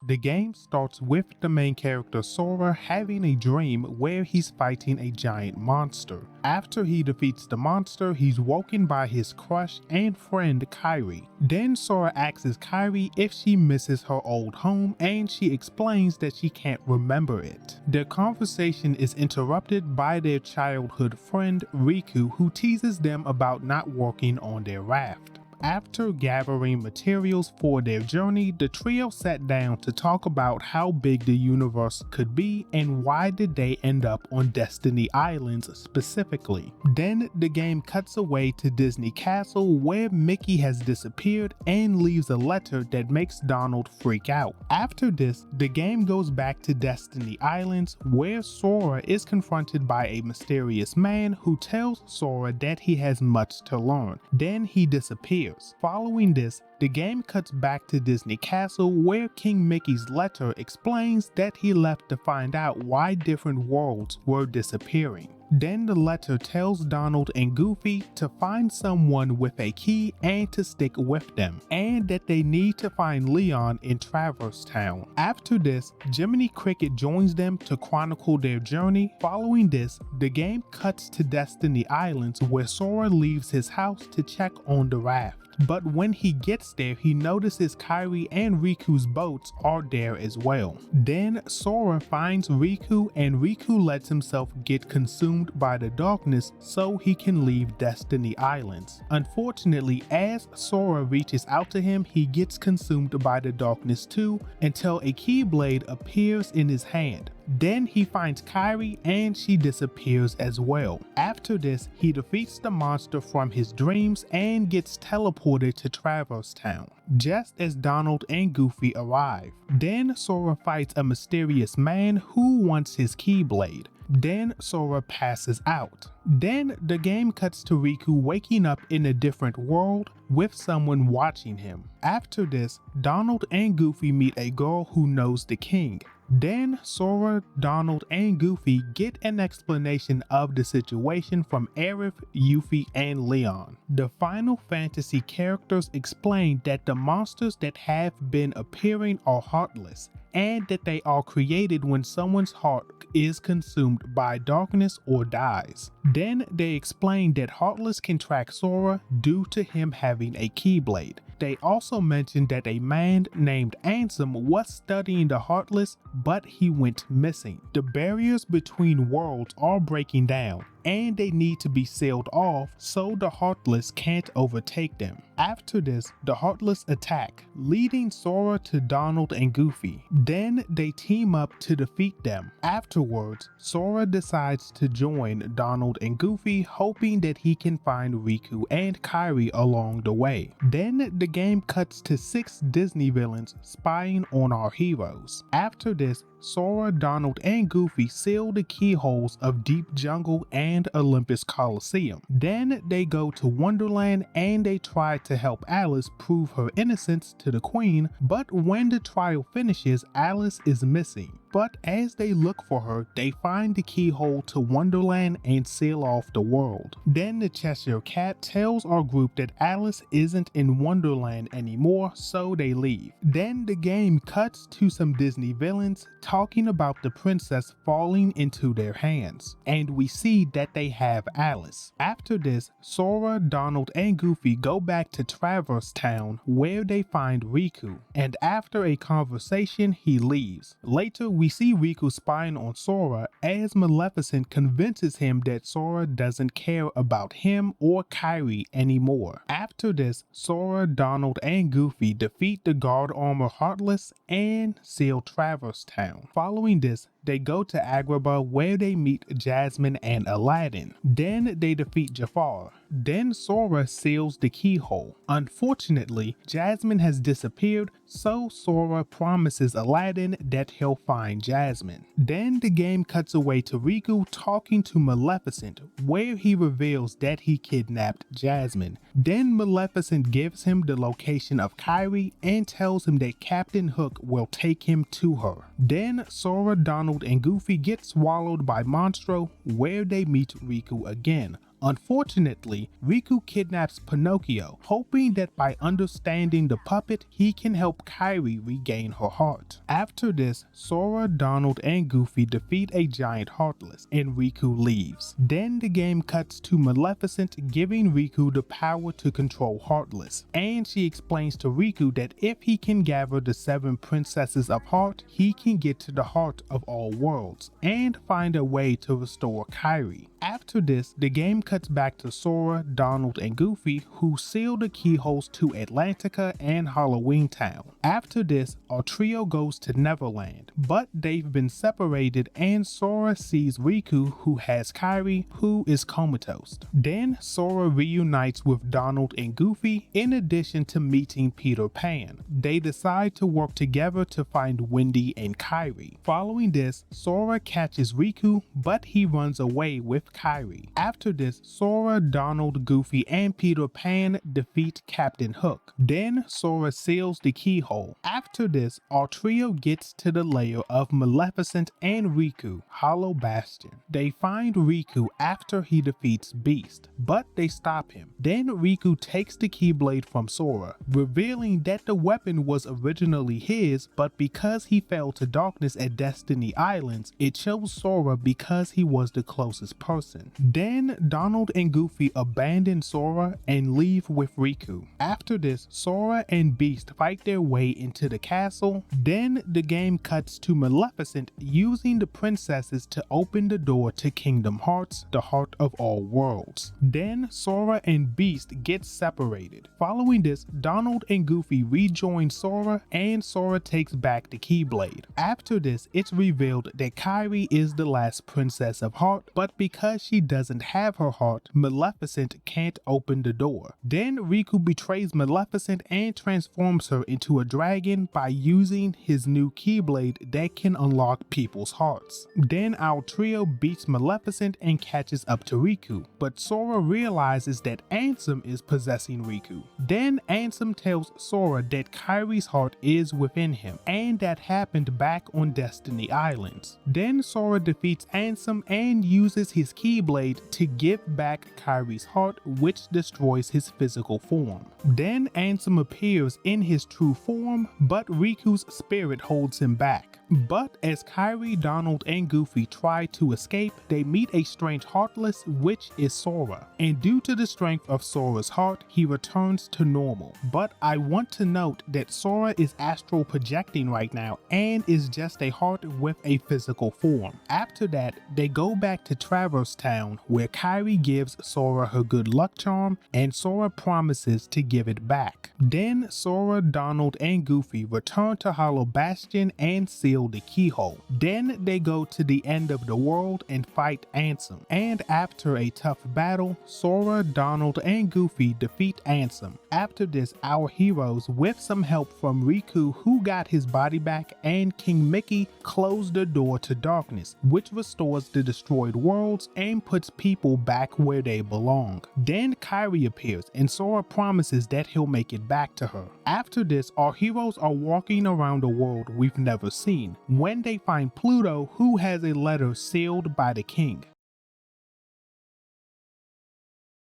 The game starts with the main character Sora having a dream where he's fighting a giant monster. After he defeats the monster, he's woken by his crush and friend Kairi. Then Sora asks Kairi if she misses her old home, and she explains that she can't remember it. Their conversation is interrupted by their childhood friend Riku, who teases them about not working on their raft. After gathering materials for their journey, the trio sat down to talk about how big the universe could be and why did they end up on Destiny Islands specifically. Then the game cuts away to Disney Castle, where Mickey has disappeared and leaves a letter that makes Donald freak out. After this, the game goes back to Destiny Islands, where Sora is confronted by a mysterious man who tells Sora that he has much to learn. Then he disappears. Following this, the game cuts back to Disney Castle, where King Mickey's letter explains that he left to find out why different worlds were disappearing. Then the letter tells Donald and Goofy to find someone with a key and to stick with them, and that they need to find Leon in Traverse Town. After this, Jiminy Cricket joins them to chronicle their journey. Following this, the game cuts to Destiny Islands, where Sora leaves his house to check on the raft. But when he gets there, he notices Kairi and Riku's boats are there as well. Then Sora finds Riku, and Riku lets himself get consumed by the darkness so he can leave Destiny Islands. Unfortunately, as Sora reaches out to him, he gets consumed by the darkness too, until a Keyblade appears in his hand. Then he finds Kairi and she disappears as well. After this, he defeats the monster from his dreams and gets teleported to Traverse Town, just as Donald and Goofy arrive. Then Sora fights a mysterious man who wants his Keyblade. Then Sora passes out. Then the game cuts to Riku waking up in a different world with someone watching him. After this, Donald and Goofy meet a girl who knows the king. Then Sora, Donald, and Goofy get an explanation of the situation from Aerith, Yuffie, and Leon. The Final Fantasy characters explain that the monsters that have been appearing are heartless, and that they are created when someone's heart is consumed by darkness or dies. Then they explain that Heartless can track Sora due to him having a Keyblade. They also mentioned that a man named Ansem was studying the Heartless, but he went missing. The barriers between worlds are breaking down, and they need to be sealed off so the Heartless can't overtake them. After this, the Heartless attack, leading Sora to Donald and Goofy. Then they team up to defeat them. Afterwards, Sora decides to join Donald and Goofy, hoping that he can find Riku and Kairi along the way. Then the game cuts to 6 Disney villains spying on our heroes. After this, Sora, Donald, and Goofy seal the keyholes of Deep Jungle and Olympus Coliseum. Then they go to Wonderland and they try to help Alice prove her innocence to the Queen, but when the trial finishes, Alice is missing. But as they look for her, they find the keyhole to Wonderland and seal off the world. Then the Cheshire Cat tells our group that Alice isn't in Wonderland anymore, so they leave. Then the game cuts to some Disney villains talking about the princess falling into their hands, and we see that they have Alice. After this, Sora, Donald, and Goofy go back to Traverse Town, where they find Riku, and after a conversation, he leaves. Later, we see Riku spying on Sora as Maleficent convinces him that Sora doesn't care about him or Kairi anymore. After this, Sora, Donald, and Goofy defeat the Guard Armor Heartless and seal Traverse Town. Following this, they go to Agrabah, where they meet Jasmine and Aladdin. Then they defeat Jafar. Then Sora seals the keyhole. Unfortunately, Jasmine has disappeared, so Sora promises Aladdin that he'll find Jasmine. Then the game cuts away to Riku talking to Maleficent, where he reveals that he kidnapped Jasmine. Then Maleficent gives him the location of Kairi and tells him that Captain Hook will take him to her. Then Sora, Donald, and Goofy get swallowed by Monstro, where they meet Riku again. Unfortunately, Riku kidnaps Pinocchio, hoping that by understanding the puppet, he can help Kairi regain her heart. After this, Sora, Donald, and Goofy defeat a giant Heartless, and Riku leaves. Then the game cuts to Maleficent giving Riku the power to control Heartless, and she explains to Riku that if he can gather the 7 princesses of Heart, he can get to the heart of all worlds, and find a way to restore Kairi. After this, the game cuts back to Sora, Donald, and Goofy, who seal the keyholes to Atlantica and Halloween Town. After this, our trio goes to Neverland, but they've been separated and Sora sees Riku, who has Kairi, who is comatose. Then Sora reunites with Donald and Goofy in addition to meeting Peter Pan. They decide to work together to find Wendy and Kairi. Following this, Sora catches Riku, but he runs away with Kairi. After this, Sora, Donald, Goofy, and Peter Pan defeat Captain Hook. Then Sora seals the keyhole. After this, our trio gets to the lair of Maleficent and Riku, Hollow Bastion. They find Riku after he defeats Beast, but they stop him. Then Riku takes the Keyblade from Sora, revealing that the weapon was originally his, but because he fell to darkness at Destiny Islands, it chose Sora because he was the closest person. Then Donald and Goofy abandon Sora and leave with Riku. After this, Sora and Beast fight their way into the castle. Then the game cuts to Maleficent using the princesses to open the door to Kingdom Hearts, the heart of all worlds. Then Sora and Beast get separated. Following this, Donald and Goofy rejoin Sora and Sora takes back the Keyblade. After this, it's revealed that Kairi is the last princess of Heart, but because she doesn't have her heart, Maleficent can't open the door. Then Riku betrays Maleficent and transforms her into a dragon by using his new Keyblade that can unlock people's hearts. Then our trio beats Maleficent and catches up to Riku, but Sora realizes that Ansem is possessing Riku. Then Ansem tells Sora that Kairi's heart is within him, and that happened back on Destiny Islands. Then Sora defeats Ansem and uses his Keyblade to give back Kairi's heart, which destroys his physical form. Then Ansem appears in his true form, but Riku's spirit holds him back. But as Kairi, Donald, and Goofy try to escape, they meet a strange Heartless, which is Sora. And due to the strength of Sora's heart, he returns to normal. But I want to note that Sora is astral projecting right now and is just a heart with a physical form. After that, they go back to Traverse Town, where Kairi gives Sora her good luck charm, and Sora promises to give it back. Then Sora, Donald, and Goofy return to Hollow Bastion and seal the keyhole. Then they go to the end of the world and fight Ansem. And after a tough battle, Sora, Donald, and Goofy defeat Ansem. After this, our heroes, with some help from Riku, who got his body back, and King Mickey, close the door to darkness, which restores the destroyed worlds and puts people back where they belong. Then Kairi appears and Sora promises that he'll make it back to her. After this, our heroes are walking around a world we've never seen when they find Pluto, who has a letter sealed by the king.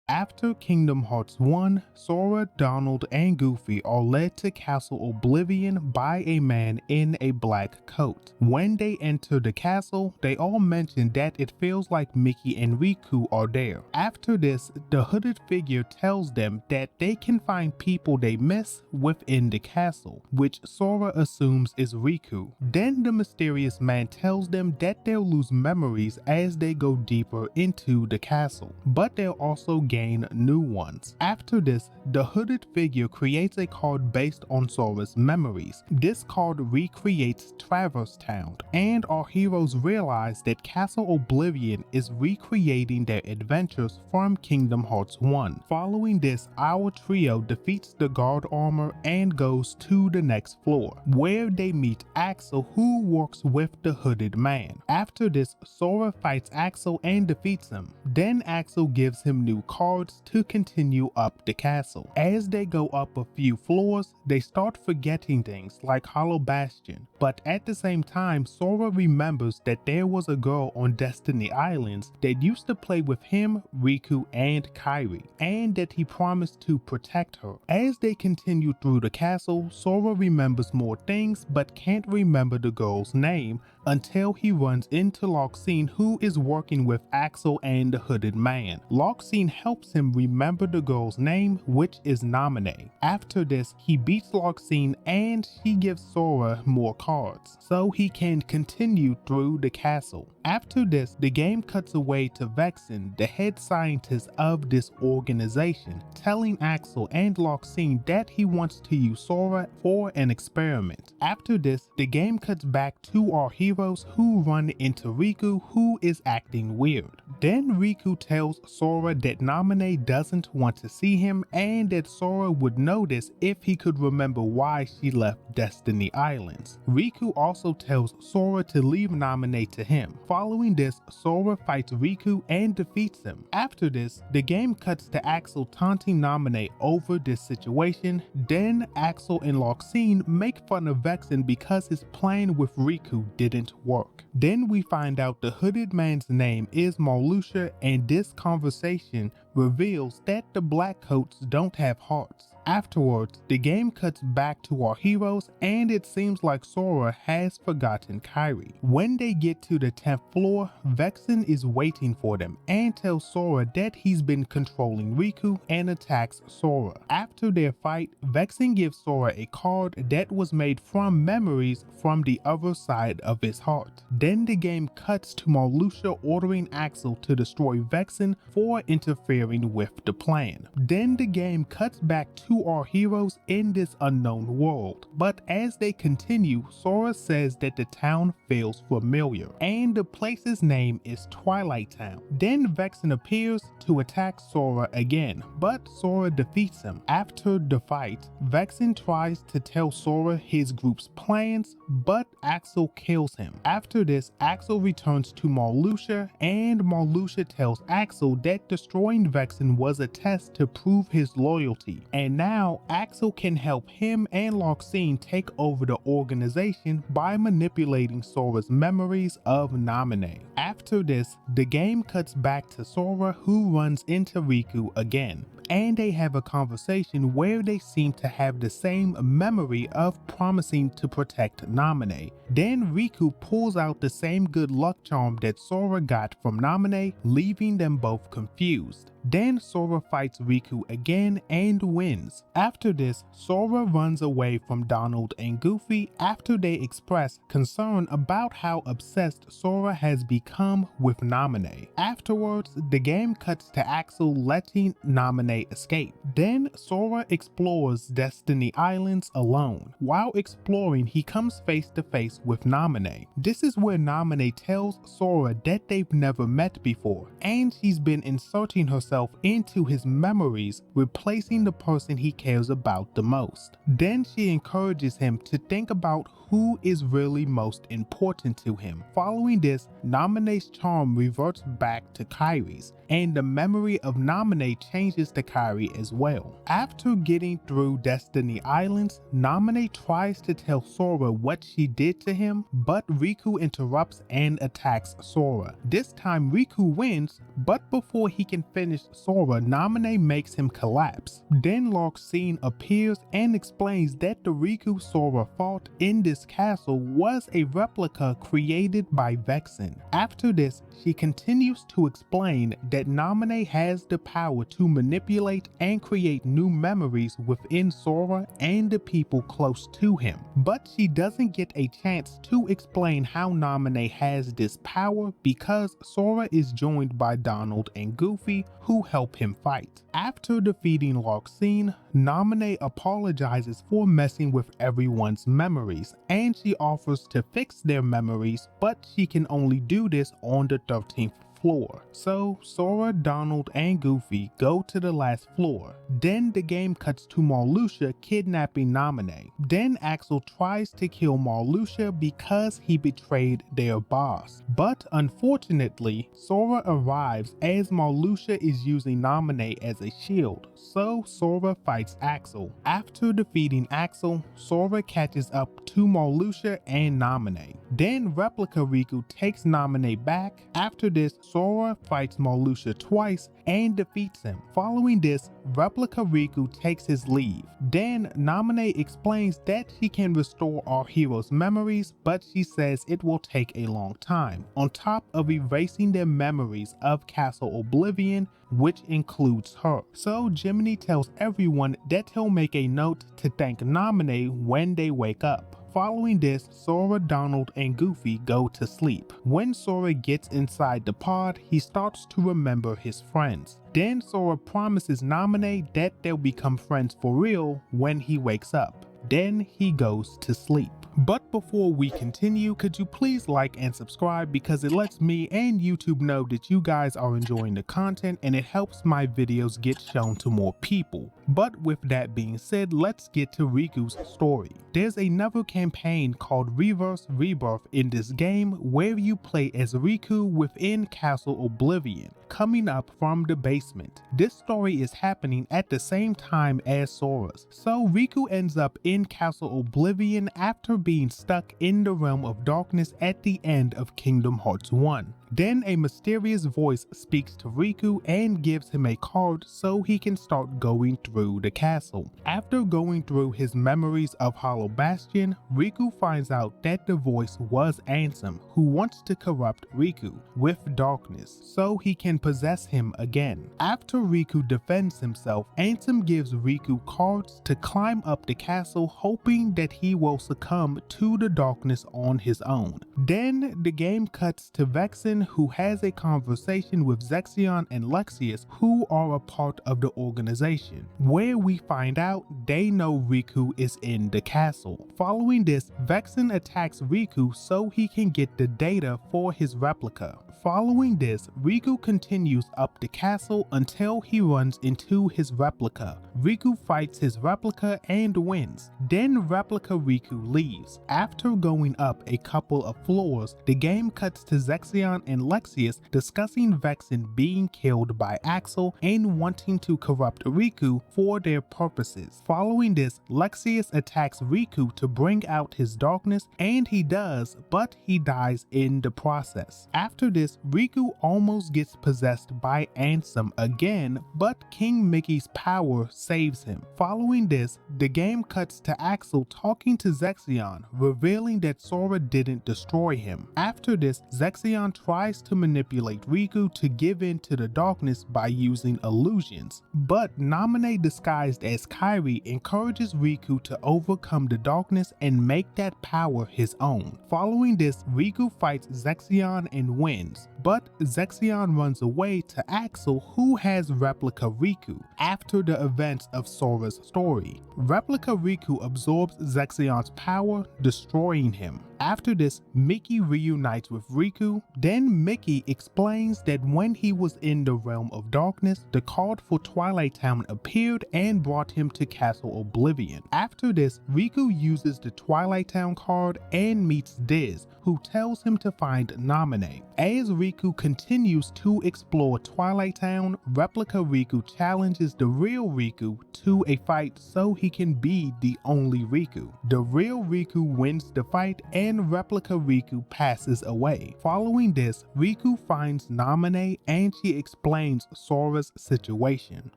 After Kingdom Hearts 1, Sora, Donald, and Goofy are led to Castle Oblivion by a man in a black coat. When they enter the castle, they all mention that it feels like Mickey and Riku are there. After this, the hooded figure tells them that they can find people they miss within the castle, which Sora assumes is Riku. Then the mysterious man tells them that they'll lose memories as they go deeper into the castle, but they'll also gain new ones. After this, the hooded figure creates a card based on Sora's memories. This card recreates Traverse Town, and our heroes realize that Castle Oblivion is recreating their adventures from Kingdom Hearts 1. Following this, our trio defeats the guard armor and goes to the next floor, where they meet Axel, who works with the hooded man. After this, Sora fights Axel and defeats him. Then Axel gives him new cards cards to continue up the castle. As they go up a few floors, they start forgetting things like Hollow Bastion, but at the same time Sora remembers that there was a girl on Destiny Islands that used to play with him, Riku, and Kairi, and that he promised to protect her. As they continue through the castle, Sora remembers more things but can't remember the girl's name until he runs into Luxu, who is working with Axel and the Hooded Man. Luxu helps him remember the girl's name, which is Naminé. After this, he beats Luxu and she gives Sora more cards, so he can continue through the castle. After this, the game cuts away to Vexen, the head scientist of this organization, telling Axel and Luxu that he wants to use Sora for an experiment. After this, the game cuts back to our heroes who run into Riku, who is acting weird. Then Riku tells Sora that Naminé doesn't want to see him and that Sora would notice if he could remember why she left Destiny Islands. Riku also tells Sora to leave Naminé to him. Following this, Sora fights Riku and defeats him. After this, the game cuts to Axel taunting Naminé over this situation. Then Axel and Luxu make fun of Vexen because his plan with Riku didn't work. Then we find out the Hooded Man's name is Marluxia, and this conversation reveals that the Black Coats don't have hearts. Afterwards, the game cuts back to our heroes and it seems like Sora has forgotten Kairi. When they get to the 10th floor, Vexen is waiting for them and tells Sora that he's been controlling Riku and attacks Sora. After their fight, Vexen gives Sora a card that was made from memories from the other side of his heart. Then the game cuts to Marluxia ordering Axel to destroy Vexen for interfering with the plan. Then the game cuts back to our heroes in this unknown world, but as they continue, Sora says that the town feels familiar and the place's name is Twilight Town. Then Vexen appears to attack Sora again, but Sora defeats him. After the fight, Vexen tries to tell Sora his group's plans, but Axel kills him. After this, Axel returns to Marluxia and Marluxia tells Axel that destroying Vexen was a test to prove his loyalty, and now Axel can help him and Luxu take over the organization by manipulating Sora's memories of Naminé. After this, the game cuts back to Sora, who runs into Riku again, and they have a conversation where they seem to have the same memory of promising to protect Naminé. Then Riku pulls out the same good luck charm that Sora got from Naminé, leaving them both confused. Then Sora fights Riku again and wins. After this, Sora runs away from Donald and Goofy after they express concern about how obsessed Sora has become with Naminé. Afterwards, the game cuts to Axel letting Naminé escape. Then Sora explores Destiny Islands alone. While exploring, he comes face to face with Naminé. This is where Naminé tells Sora that they've never met before, and she's been inserting herself into his memories, replacing the person he cares about the most. Then she encourages him to think about who is really most important to him. Following this, Naminé's charm reverts back to Kairi's, and the memory of Naminé changes to Kairi as well. After getting through Destiny Islands, Naminé tries to tell Sora what she did to him, but Riku interrupts and attacks Sora. This time Riku wins, but before he can finish Sora, Naminé makes him collapse. Then Luxu appears and explains that the Riku Sora fought in this castle was a replica created by Vexen. After this, she continues to explain that Naminé has the power to manipulate and create new memories within Sora and the people close to him, but she doesn't get a chance to explain how Naminé has this power because Sora is joined by Donald and Goofy, who help him fight. After defeating Luxu, Naminé apologizes for messing with everyone's memories, and she offers to fix their memories, but she can only do this on the 13th floor. So Sora, Donald, and Goofy go to the last floor. Then the game cuts to Marluxia kidnapping Naminé. Then Axel tries to kill Marluxia because he betrayed their boss. But unfortunately, Sora arrives as Marluxia is using Naminé as a shield, so Sora fights Axel. After defeating Axel, Sora catches up to Marluxia and Naminé. Then Replica Riku takes Naminé back. After this, Sora fights Marluxia twice and defeats him. Following this, Replica Riku takes his leave. Then Naminé explains that she can restore our heroes' memories, but she says it will take a long time, on top of erasing their memories of Castle Oblivion, which includes her. So Jiminy tells everyone that he'll make a note to thank Naminé when they wake up. Following this, Sora, Donald, and Goofy go to sleep. When Sora gets inside the pod, he starts to remember his friends. Then Sora promises Naminé that they'll become friends for real when he wakes up. Then he goes to sleep. But before we continue, could you please like and subscribe, because it lets me and YouTube know that you guys are enjoying the content and it helps my videos get shown to more people. But with that being said, let's get to Riku's story. There's another campaign called Reverse Rebirth in this game where you play as Riku within Castle Oblivion, coming up from the basement. This story is happening at the same time as Sora's. So Riku ends up in Castle Oblivion after being stuck in the realm of darkness at the end of Kingdom Hearts 1. Then a mysterious voice speaks to Riku and gives him a card so he can start going through the castle. After going through his memories of Hollow Bastion, Riku finds out that the voice was Ansem, who wants to corrupt Riku with darkness so he can possess him again. After Riku defends himself, Ansem gives Riku cards to climb up the castle, hoping that he will succumb to the darkness on his own. Then the game cuts to Vexen, who has a conversation with Xion and Lexaeus, who are a part of the organization, where we find out they know Riku is in the castle. Following this, Vexen attacks Riku so he can get the data for his replica. Following this, Riku continues up the castle until he runs into his replica. Riku fights his replica and wins. Then Replica Riku leaves. After going up a couple of floors, the game cuts to Xion and Lexaeus discussing Vexen being killed by Axel and wanting to corrupt Riku for their purposes. Following this, Lexaeus attacks Riku to bring out his darkness, and he does, but he dies in the process. After this, Riku almost gets possessed by Ansem again, but King Mickey's power saves him. Following this, the game cuts to Axel talking to Xion, revealing that Sora didn't destroy him. After this, Xion tries to manipulate Riku to give in to the darkness by using illusions, but Naminé disguised as Kairi encourages Riku to overcome the darkness and make that power his own. Following this, Riku fights Xion and wins, but Xion runs away to Axel, who has Replica Riku, after the events of Sora's story. Replica Riku absorbs Xion's power, destroying him. After this, Mickey reunites with Riku. Then Mickey explains that when he was in the realm of darkness, the card for Twilight Town appeared and brought him to Castle Oblivion. After this, Riku uses the Twilight Town card and meets Diz, who tells him to find Naminé. As Riku continues to explore Twilight Town, Replica Riku challenges the real Riku to a fight so he can be the only Riku. The real Riku wins the fight and Replica Riku passes away. Following this, Riku finds Naminé and she explains Sora's situation.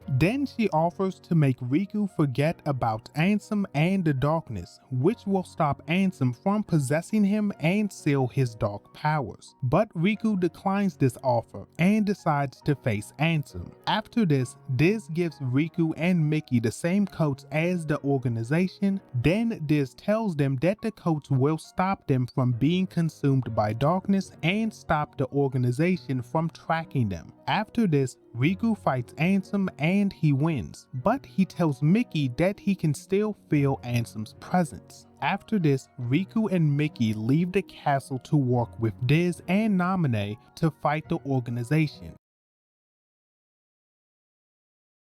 Then she offers to make Riku forget about Ansem and the darkness, which will stop Ansem from possessing him and seal his dark powers. But Riku declines this offer and decides to face Ansem. After this, Diz gives Riku and Mickey the same coats as the organization. Then Diz tells them that the coats will stop stop them from being consumed by darkness and stop the organization from tracking them. After this, Riku fights Ansem and he wins, but he tells Mickey that he can still feel Ansem's presence. After this, Riku and Mickey leave the castle to work with Diz and Naminé to fight the organization.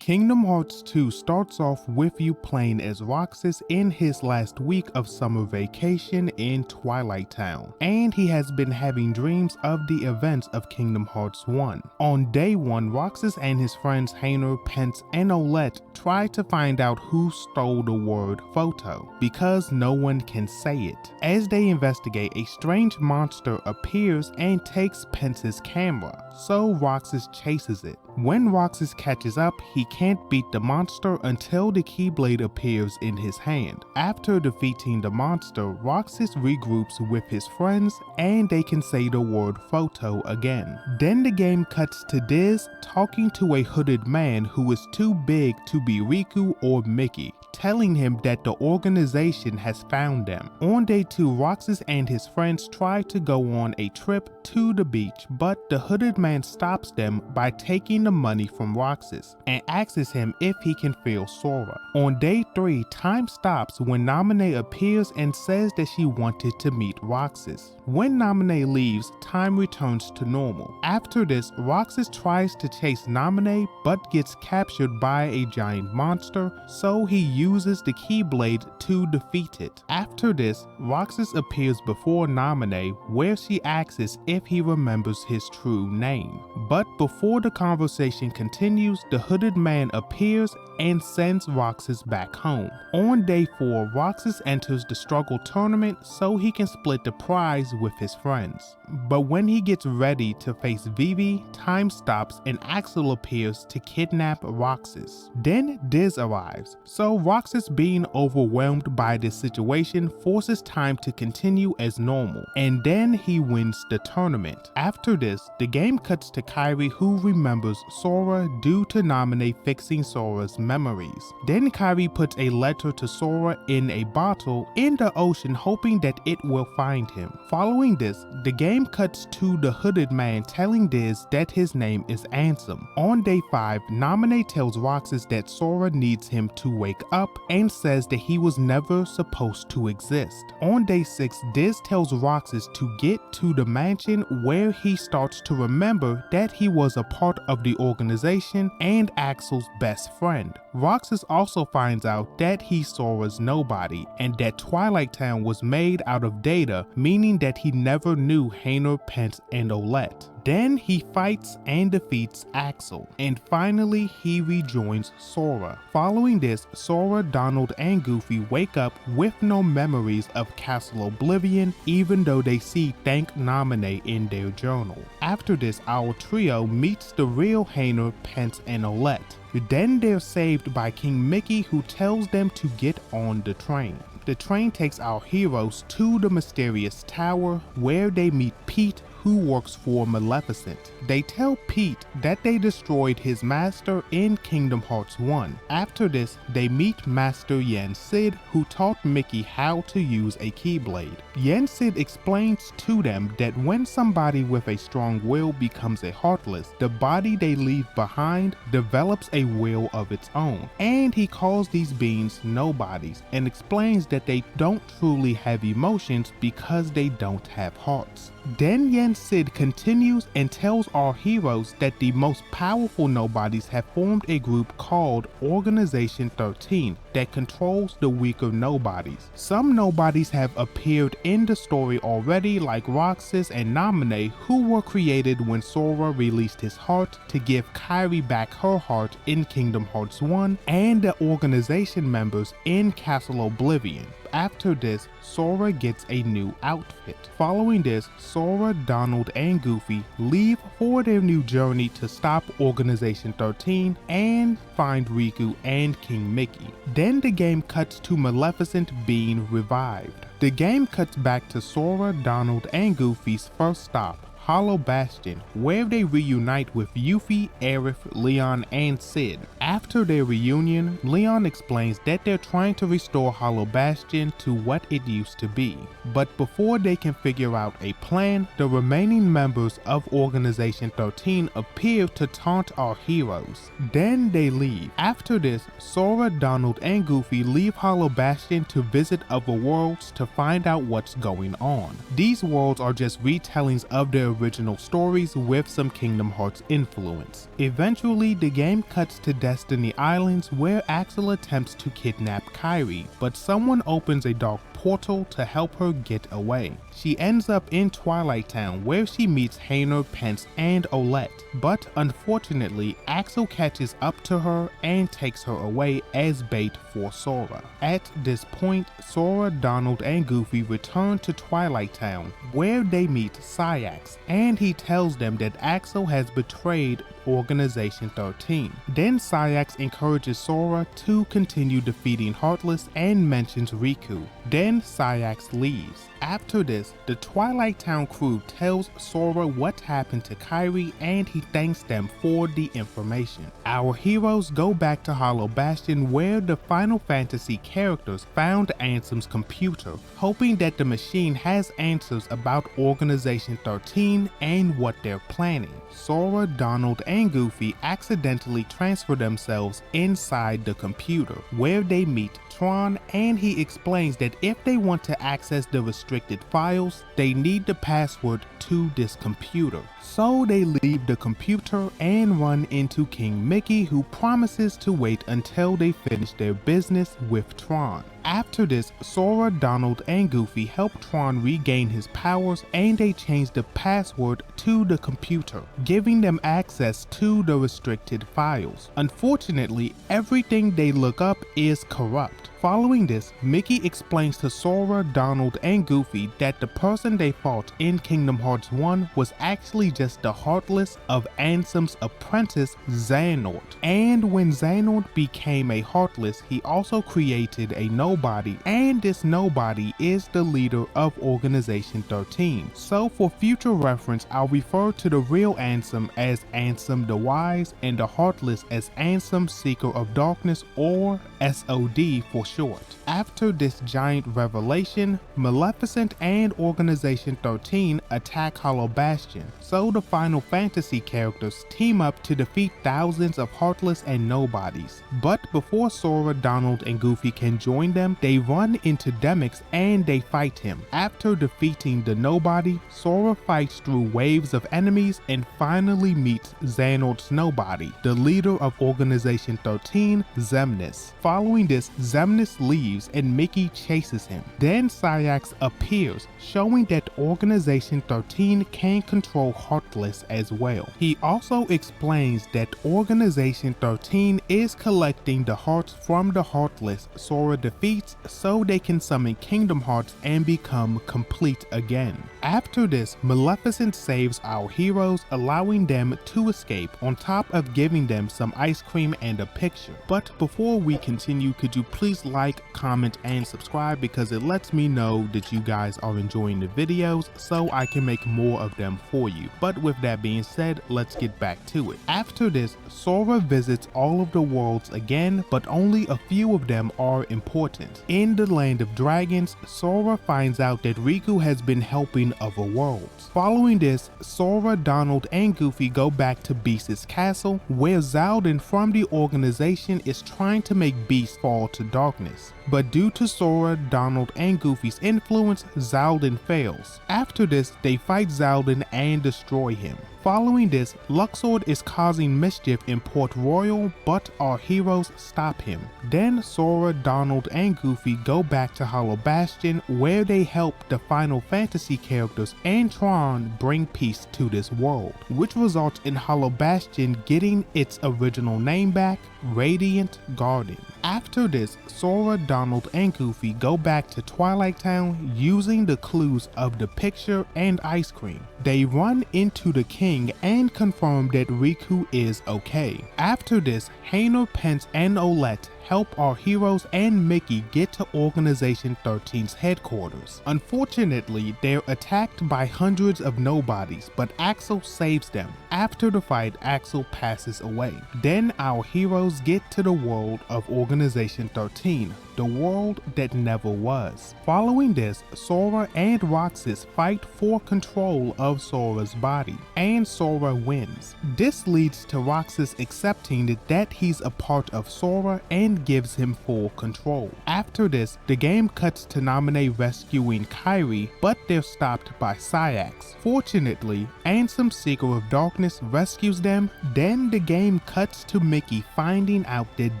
Kingdom Hearts 2 starts off with you playing as Roxas in his last week of summer vacation in Twilight Town, and he has been having dreams of the events of Kingdom Hearts 1. On day 1, Roxas and his friends Xehanort, Pence, and Olette try to find out who stole the word photo, because no one can say it. As they investigate, a strange monster appears and takes Pence's camera, so Roxas chases it. When Roxas catches up, he can't beat the monster until the Keyblade appears in his hand. After defeating the monster, Roxas regroups with his friends and they can say the word photo again. Then the game cuts to Diz talking to a hooded man who is too big to be Riku or Mickey, telling him that the organization has found them. On day 2, Roxas and his friends try to go on a trip to the beach, but the hooded man stops them by taking the money from Roxas and asks him if he can feel Sora. On day 3, time stops when Naminé appears and says that she wanted to meet Roxas. When Naminé leaves, time returns to normal. After this, Roxas tries to chase Naminé but gets captured by a giant monster, so he uses the Keyblade to defeat it. After this, Roxas appears before Naminé, where she asks if he remembers his true name. But before the conversation continues, the hooded man appears and sends Roxas back home. On day 4, Roxas enters the struggle tournament so he can split the prize with his friends. But when he gets ready to face Vivi, time stops and Axel appears to kidnap Roxas. Then Diz arrives, so Roxas, being overwhelmed by this situation, forces time to continue as normal, and then he wins the tournament. After this, the game cuts to Kairi, who remembers Sora due to Naminé fixing Sora's memories. Then Kairi puts a letter to Sora in a bottle in the ocean, hoping that it will find him. Following this, the game cuts to the hooded man telling Diz that his name is Ansem. On day 5, Naminé tells Roxas that Sora needs him to wake up and says that he was never supposed to exist. On day 6, Diz tells Roxas to get to the mansion, where he starts to remember that he was a part of the organization and Axel's best friend. Roxas also finds out that he's Sora's nobody and that Twilight Town was made out of data, meaning that he never knew Xehanort, Pence, and Olette. Then he fights and defeats Axel, and finally he rejoins Sora. Following this, Sora, Donald, and Goofy wake up with no memories of Castle Oblivion, even though they see Thank Naminé in their journal. After this, our trio meets the real Xehanort, Pence, and Olette. Then they're saved by King Mickey, who tells them to get on the train. The train takes our heroes to the mysterious tower, where they meet Pete, who works for Maleficent. They tell Pete that they destroyed his master in Kingdom Hearts 1. After this, they meet Master Yen Sid, who taught Mickey how to use a Keyblade. Yen Sid explains to them that when somebody with a strong will becomes a Heartless, the body they leave behind develops a will of its own, and he calls these beings nobodies and explains that they don't truly have emotions because they don't have hearts. Then Yen Sid continues and tells our heroes that the most powerful nobodies have formed a group called Organization 13 that controls the weaker nobodies. Some nobodies have appeared in the story already, like Roxas and Naminé, who were created when Sora released his heart to give Kairi back her heart in Kingdom Hearts 1, and the organization members in Castle Oblivion. After this, Sora gets a new outfit. Following this, Sora, Donald, and Goofy leave for their new journey to stop Organization 13 and find Riku and King Mickey. Then the game cuts to Maleficent being revived. The game cuts back to Sora, Donald, and Goofy's first stop, Hollow Bastion, where they reunite with Yuffie, Aerith, Leon, and Sid. After their reunion, Leon explains that they're trying to restore Hollow Bastion to what it used to be. But before they can figure out a plan, the remaining members of Organization 13 appear to taunt our heroes. Then they leave. After this, Sora, Donald, and Goofy leave Hollow Bastion to visit other worlds to find out what's going on. These worlds are just retellings of their original stories with some Kingdom Hearts influence. Eventually, the game cuts to Destiny Islands, where Axel attempts to kidnap Kairi, but someone opens a dark portal to help her get away. She ends up in Twilight Town, where she meets Xehanort, Pence, and Olette, but unfortunately Axel catches up to her and takes her away as bait for Sora. At this point, Sora, Donald, and Goofy return to Twilight Town, where they meet Sayax, and he tells them that Axel has betrayed Organization 13. Then Sayax encourages Sora to continue defeating Heartless and mentions Riku. Then Sayax leaves. After this, the Twilight Town crew tells Sora what happened to Kairi, and he thanks them for the information. Our heroes go back to Hollow Bastion, where the Final Fantasy characters found Ansem's computer, hoping that the machine has answers about Organization 13 and what they're planning. Sora, Donald, and Goofy accidentally transfer themselves inside the computer, where they meet Tron, and he explains that if they want to access the restricted files, they need the password to this computer. So they leave the computer and run into King Mickey, who promises to wait until they finish their business with Tron. After this, Sora, Donald, and Goofy help Tron regain his powers, and they change the password to the computer, giving them access to the restricted files. Unfortunately, everything they look up is corrupt. Following this, Mickey explains to Sora, Donald, and Goofy that the person they fought in Kingdom Hearts 1 was actually just the Heartless of Ansem's apprentice, Xehanort. And when Xehanort became a Heartless, he also created a nobody, and this nobody is the leader of Organization 13. So for future reference, I'll refer to the real Ansem as Ansem the Wise, and the Heartless as Ansem Seeker of Darkness, or SOD for short. After this giant revelation, Maleficent and Organization 13 attack Hollow Bastion, so the Final Fantasy characters team up to defeat thousands of Heartless and nobodies. But before Sora, Donald, and Goofy can join them, they run into Demyx and they fight him. After defeating the nobody, Sora fights through waves of enemies and finally meets Xehanort's nobody, the leader of Organization 13, Xemnas. Following this, Xemnas leaves and Mickey chases him. Then Sayax appears, showing that Organization 13 can control Heartless as well. He also explains that Organization 13 is collecting the hearts from the Heartless Sora defeats so they can summon Kingdom Hearts and become complete again. After this, Maleficent saves our heroes, allowing them to escape, on top of giving them some ice cream and a picture. But before we continue, could you please like, comment, and subscribe, because it lets me know that you guys are enjoying the videos so I can make more of them for you. But with that being said, let's get back to it. After this, Sora visits all of the worlds again, but only a few of them are important. In the Land of Dragons, Sora finds out that Riku has been helping other worlds. Following this, Sora, Donald, and Goofy go back to Beast's castle, where Xaldin from the organization is trying to make Beast fall to darkness. But due to Sora, Donald, and Goofy's influence, Xaldin fails. After this, they fight Xaldin and destroy him. Following this, Luxord is causing mischief in Port Royal, but our heroes stop him. Then Sora, Donald, and Goofy go back to Hollow Bastion, where they help the Final Fantasy characters and Tron bring peace to this world, which results in Hollow Bastion getting its original name back, Radiant Garden. After this, Sora, Donald, and Goofy go back to Twilight Town using the clues of the picture and ice cream. They run into the king and confirm that Riku is okay. After this, Xehanort, Pence, and Olette help our heroes and Mickey get to Organization 13's headquarters. Unfortunately, they're attacked by hundreds of nobodies, but Axel saves them. After the fight, Axel passes away. Then our heroes get to the world of Organization 13, the world that never was. Following this, Sora and Roxas fight for control of Sora's body, and Sora wins. This leads to Roxas accepting that he's a part of Sora and gives him full control. After this, the game cuts to Naminé rescuing Kairi, but they're stopped by Xion. Fortunately, Ansem, Seeker of Darkness, rescues them. Then the game cuts to Mickey finding out that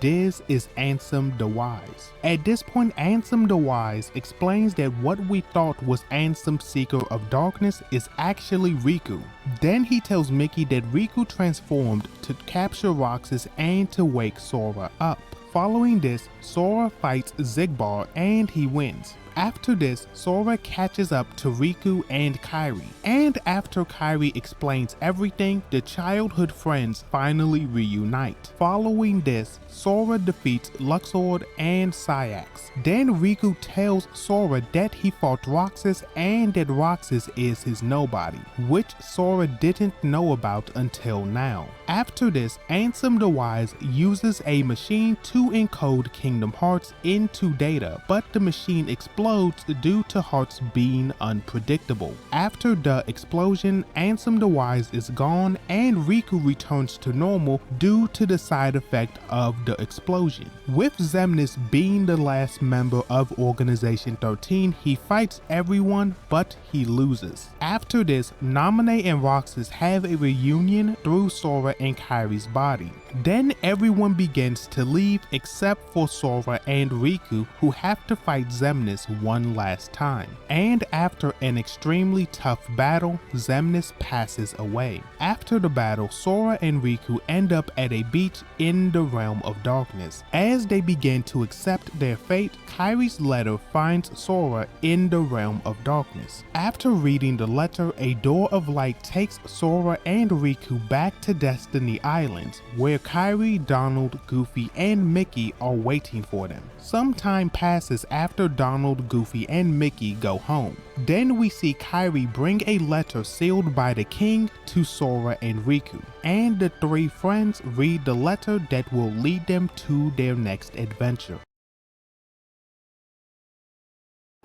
Diz is Ansem the Wise. At this point, Ansem the Wise explains that what we thought was Ansem, Seeker of Darkness is actually Riku. Then he tells Mickey that Riku transformed to capture Roxas and to wake Sora up. Following this, Sora fights Xigbar and he wins. After this, Sora catches up to Riku and Kairi. And after Kairi explains everything, the childhood friends finally reunite. Following this, Sora defeats Luxu and Xion. Then Riku tells Sora that he fought Roxas and that Roxas is his nobody, which Sora didn't know about until now. After this, Ansem the Wise uses a machine to encode Kingdom Hearts into data, but the machine explodes due to Hearts being unpredictable. After the explosion, Ansem the Wise is gone and Riku returns to normal due to the side effect of the explosion. With Xemnas being the last member of Organization 13, he fights everyone, but he loses. After this, Naminé and Roxas have a reunion through Sora and Kairi's body. Then everyone begins to leave except for Sora and Riku, who have to fight Xemnas one last time. And after an extremely tough battle, Xemnas passes away. After the battle, Sora and Riku end up at a beach in the realm of darkness. As they begin to accept their fate, Kairi's letter finds Sora in the realm of darkness. After reading the letter, a door of light takes Sora and Riku back to Destiny Islands, where Kairi, Donald, Goofy, and Mickey are waiting for them. Some time passes after Donald, Goofy, and Mickey go home. Then we see Kairi bring a letter sealed by the king to Sora and Riku, and the three friends read the letter that will lead them to their next adventure.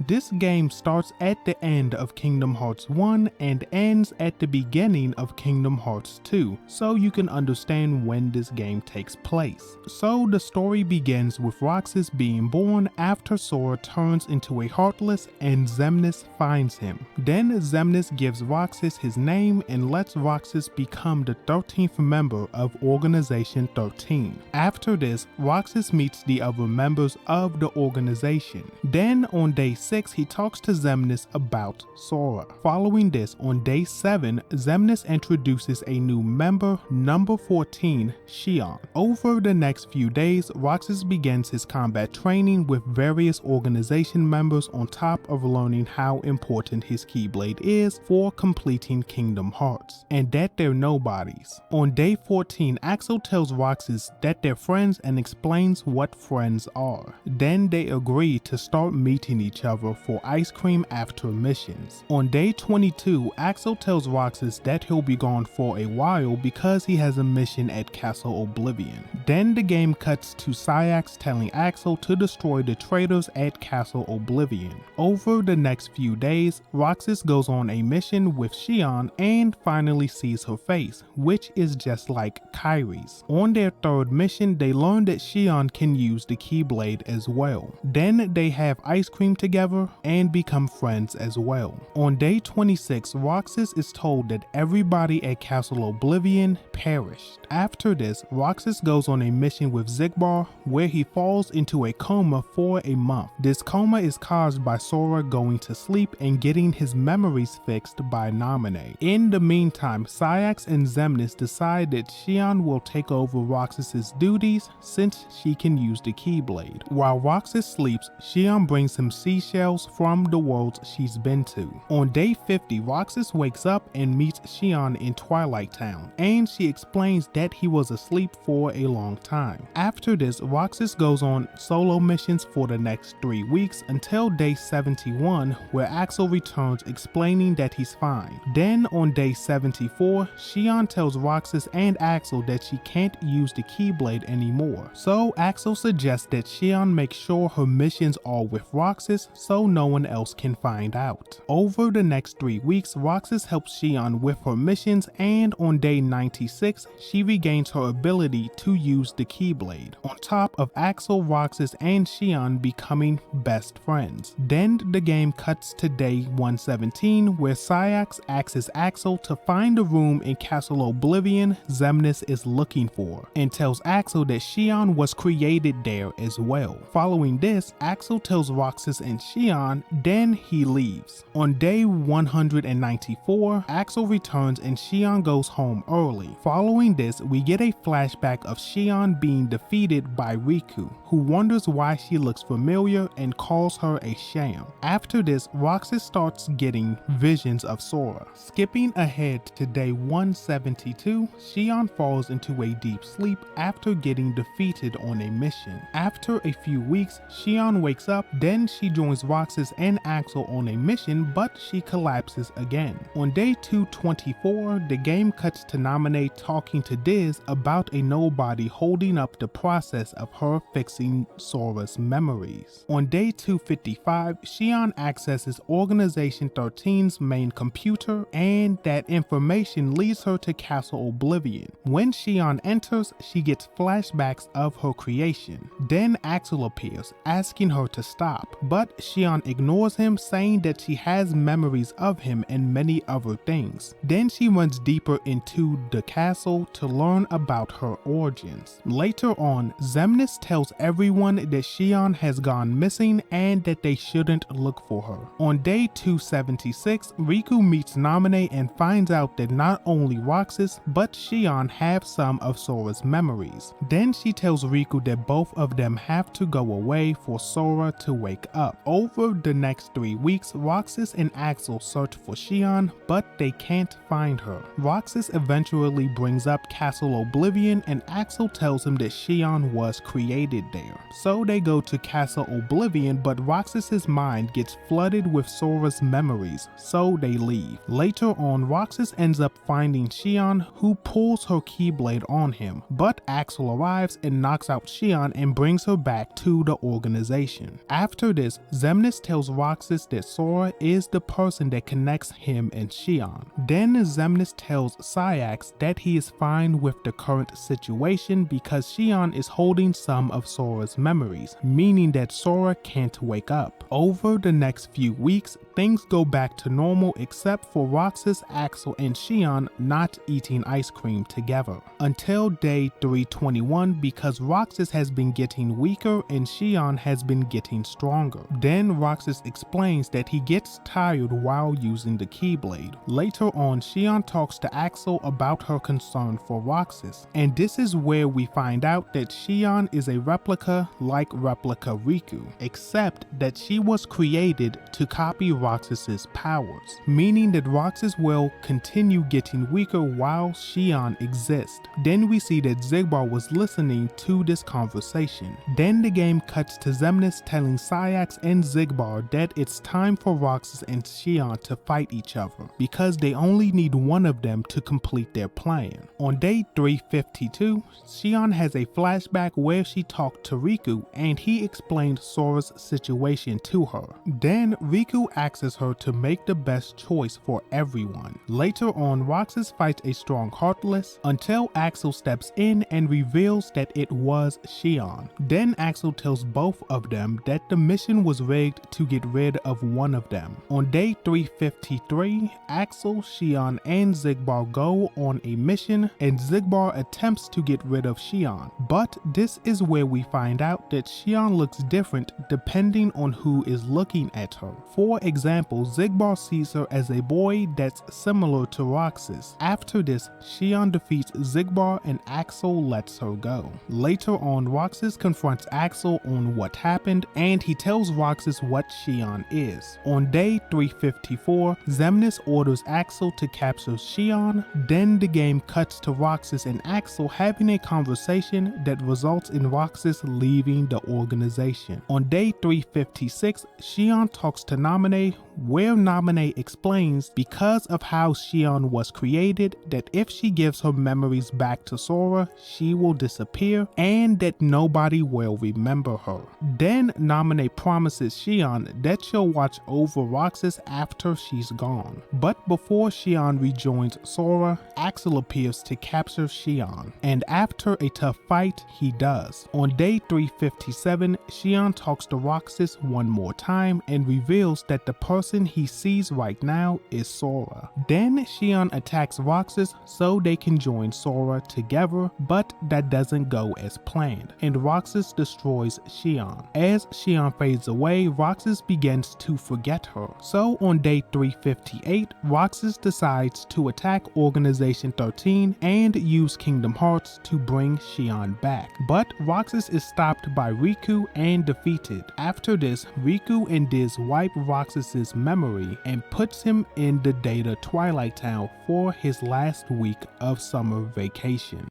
This game starts at the end of Kingdom Hearts 1 and ends at the beginning of Kingdom Hearts 2, so you can understand when this game takes place. So the story begins with Roxas being born after Sora turns into a Heartless and Xemnas finds him. Then Xemnas gives Roxas his name and lets Roxas become the 13th member of Organization 13. After this, Roxas meets the other members of the organization. Then on day 6, he talks to Xemnas about Sora. Following this, on day 7, Xemnas introduces a new member, number 14, Xion. Over the next few days, Roxas begins his combat training with various organization members on top of learning how important his Keyblade is for completing Kingdom Hearts, and that they're nobodies. On day 14, Axel tells Roxas that they're friends and explains what friends are. Then they agree to start meeting each other for ice cream after missions. On day 22, Axel tells Roxas that he'll be gone for a while because he has a mission at Castle Oblivion. Then the game cuts to Xion telling Axel to destroy the traitors at Castle Oblivion. Over the next few days, Roxas goes on a mission with Xion and finally sees her face, which is just like Kairi's. On their third mission, they learn that Xion can use the Keyblade as well. Then they have ice cream together and become friends as well. On day 26, Roxas is told that everybody at Castle Oblivion perished. After this, Roxas goes on a mission with Xigbar where he falls into a coma for a month. This coma is caused by Sora going to sleep and getting his memories fixed by Naminé. In the meantime, Xion and Xemnas decide that Xion will take over Roxas's duties since she can use the Keyblade. While Roxas sleeps, Xion brings him seashells seashells from the worlds she's been to. On day 50, Roxas wakes up and meets Xion in Twilight Town, and she explains that he was asleep for a long time. After this, Roxas goes on solo missions for the next 3 weeks until day 71, where Axel returns explaining that he's fine. Then on day 74, Xion tells Roxas and Axel that she can't use the Keyblade anymore. So Axel suggests that Xion make sure her missions are with Roxas so no one else can find out. Over the next 3 weeks, Roxas helps Xion with her missions, and on day 96, she regains her ability to use the Keyblade, on top of Axel, Roxas, and Xion becoming best friends. Then the game cuts to day 117, where Syax asks Axel to find the room in Castle Oblivion Xemnas is looking for, and tells Axel that Xion was created there as well. Following this, Axel tells Roxas and Xion, then he leaves. On day 194, Axel returns and Xion goes home early. Following this, we get a flashback of Xion being defeated by Riku, who wonders why she looks familiar and calls her a sham. After this, Roxas starts getting visions of Sora. Skipping ahead to day 172, Xion falls into a deep sleep after getting defeated on a mission. After a few weeks, Xion wakes up, then she joins Roxas and Axel on a mission, but she collapses again. On day 224, the game cuts to Nominate talking to Diz about a nobody holding up the process of her fixing Sora's memories. On day 255, Xion accesses Organization 13's main computer, and that information leads her to Castle Oblivion. When Xion enters, she gets flashbacks of her creation. Then Axel appears, asking her to stop, but Xion ignores him, saying that she has memories of him and many other things. Then she runs deeper into the castle to learn about her origins. Later on, Xemnas tells everyone that Xion has gone missing and that they shouldn't look for her. On day 276, Riku meets Naminé and finds out that not only Roxas but Xion have some of Sora's memories. Then she tells Riku that both of them have to go away for Sora to wake up. Over the next 3 weeks, Roxas and Axel search for Xion, but they can't find her. Roxas eventually brings up Castle Oblivion, and Axel tells him that Xion was created there. So they go to Castle Oblivion, but Roxas's mind gets flooded with Sora's memories, so they leave. Later on, Roxas ends up finding Xion, who pulls her Keyblade on him, but Axel arrives and knocks out Xion and brings her back to the organization. After this, Xemnas tells Roxas that Sora is the person that connects him and Xion. Then Xemnas tells Syax that he is fine with the current situation because Xion is holding some of Sora's memories, meaning that Sora can't wake up. Over the next few weeks, things go back to normal except for Roxas, Axel, and Xion not eating ice cream together. Until day 321, because Roxas has been getting weaker and Xion has been getting stronger. Then Roxas explains that he gets tired while using the Keyblade. Later on, Xion talks to Axel about her concern for Roxas, and this is where we find out that Xion is a replica like replica Riku, except that she was created to copy Roxas's powers, meaning that Roxas will continue getting weaker while Xion exists. Then we see that Xigbar was listening to this conversation. Then the game cuts to Xemnas telling Syax and Xigbar that it's time for Roxas and Xion to fight each other, because they only need one of them to complete their plan. On day 352, Xion has a flashback where she talked to Riku and he explained Sora's situation to her. Then Riku asks her to make the best choice for everyone. Later on, Roxas fights a strong Heartless until Axel steps in and reveals that it was Xion. Then Axel tells both of them that the mission was rigged to get rid of one of them. On day 353, Axel, Xion, and Xigbar go on a mission, and Xigbar attempts to get rid of Xion. But this is where we find out that Xion looks different depending on who is looking at her. For example, Xigbar sees her as a boy that's similar to Roxas. After this, Xion defeats Xigbar and Axel lets her go. Later on, Roxas confronts Axel on what happened, and he tells Roxas Roxas what Xion is. On day 354, Xemnas orders Axel to capture Xion, then the game cuts to Roxas and Axel having a conversation that results in Roxas leaving the organization. On day 356, Xion talks to Naminé, where Naminé explains because of how Xion was created that if she gives her memories back to Sora, she will disappear and that nobody will remember her. Then Naminé promises Xion that she'll watch over Roxas after she's gone. But before Xion rejoins Sora, Axel appears to capture Xion, and after a tough fight, he does. On day 357, Xion talks to Roxas one more time and reveals that the person he sees right now is Sora. Then Xion attacks Roxas so they can join Sora together, but that doesn't go as planned, and Roxas destroys Xion. As Xion fades away, Roxas begins to forget her. So on day 358, Roxas decides to attack Organization 13 and use Kingdom Hearts to bring Xion back. But Roxas is stopped by Riku and defeated. After this, Riku and Diz wipe Roxas's memory and puts him in the Data Twilight Town for his last week of summer vacation.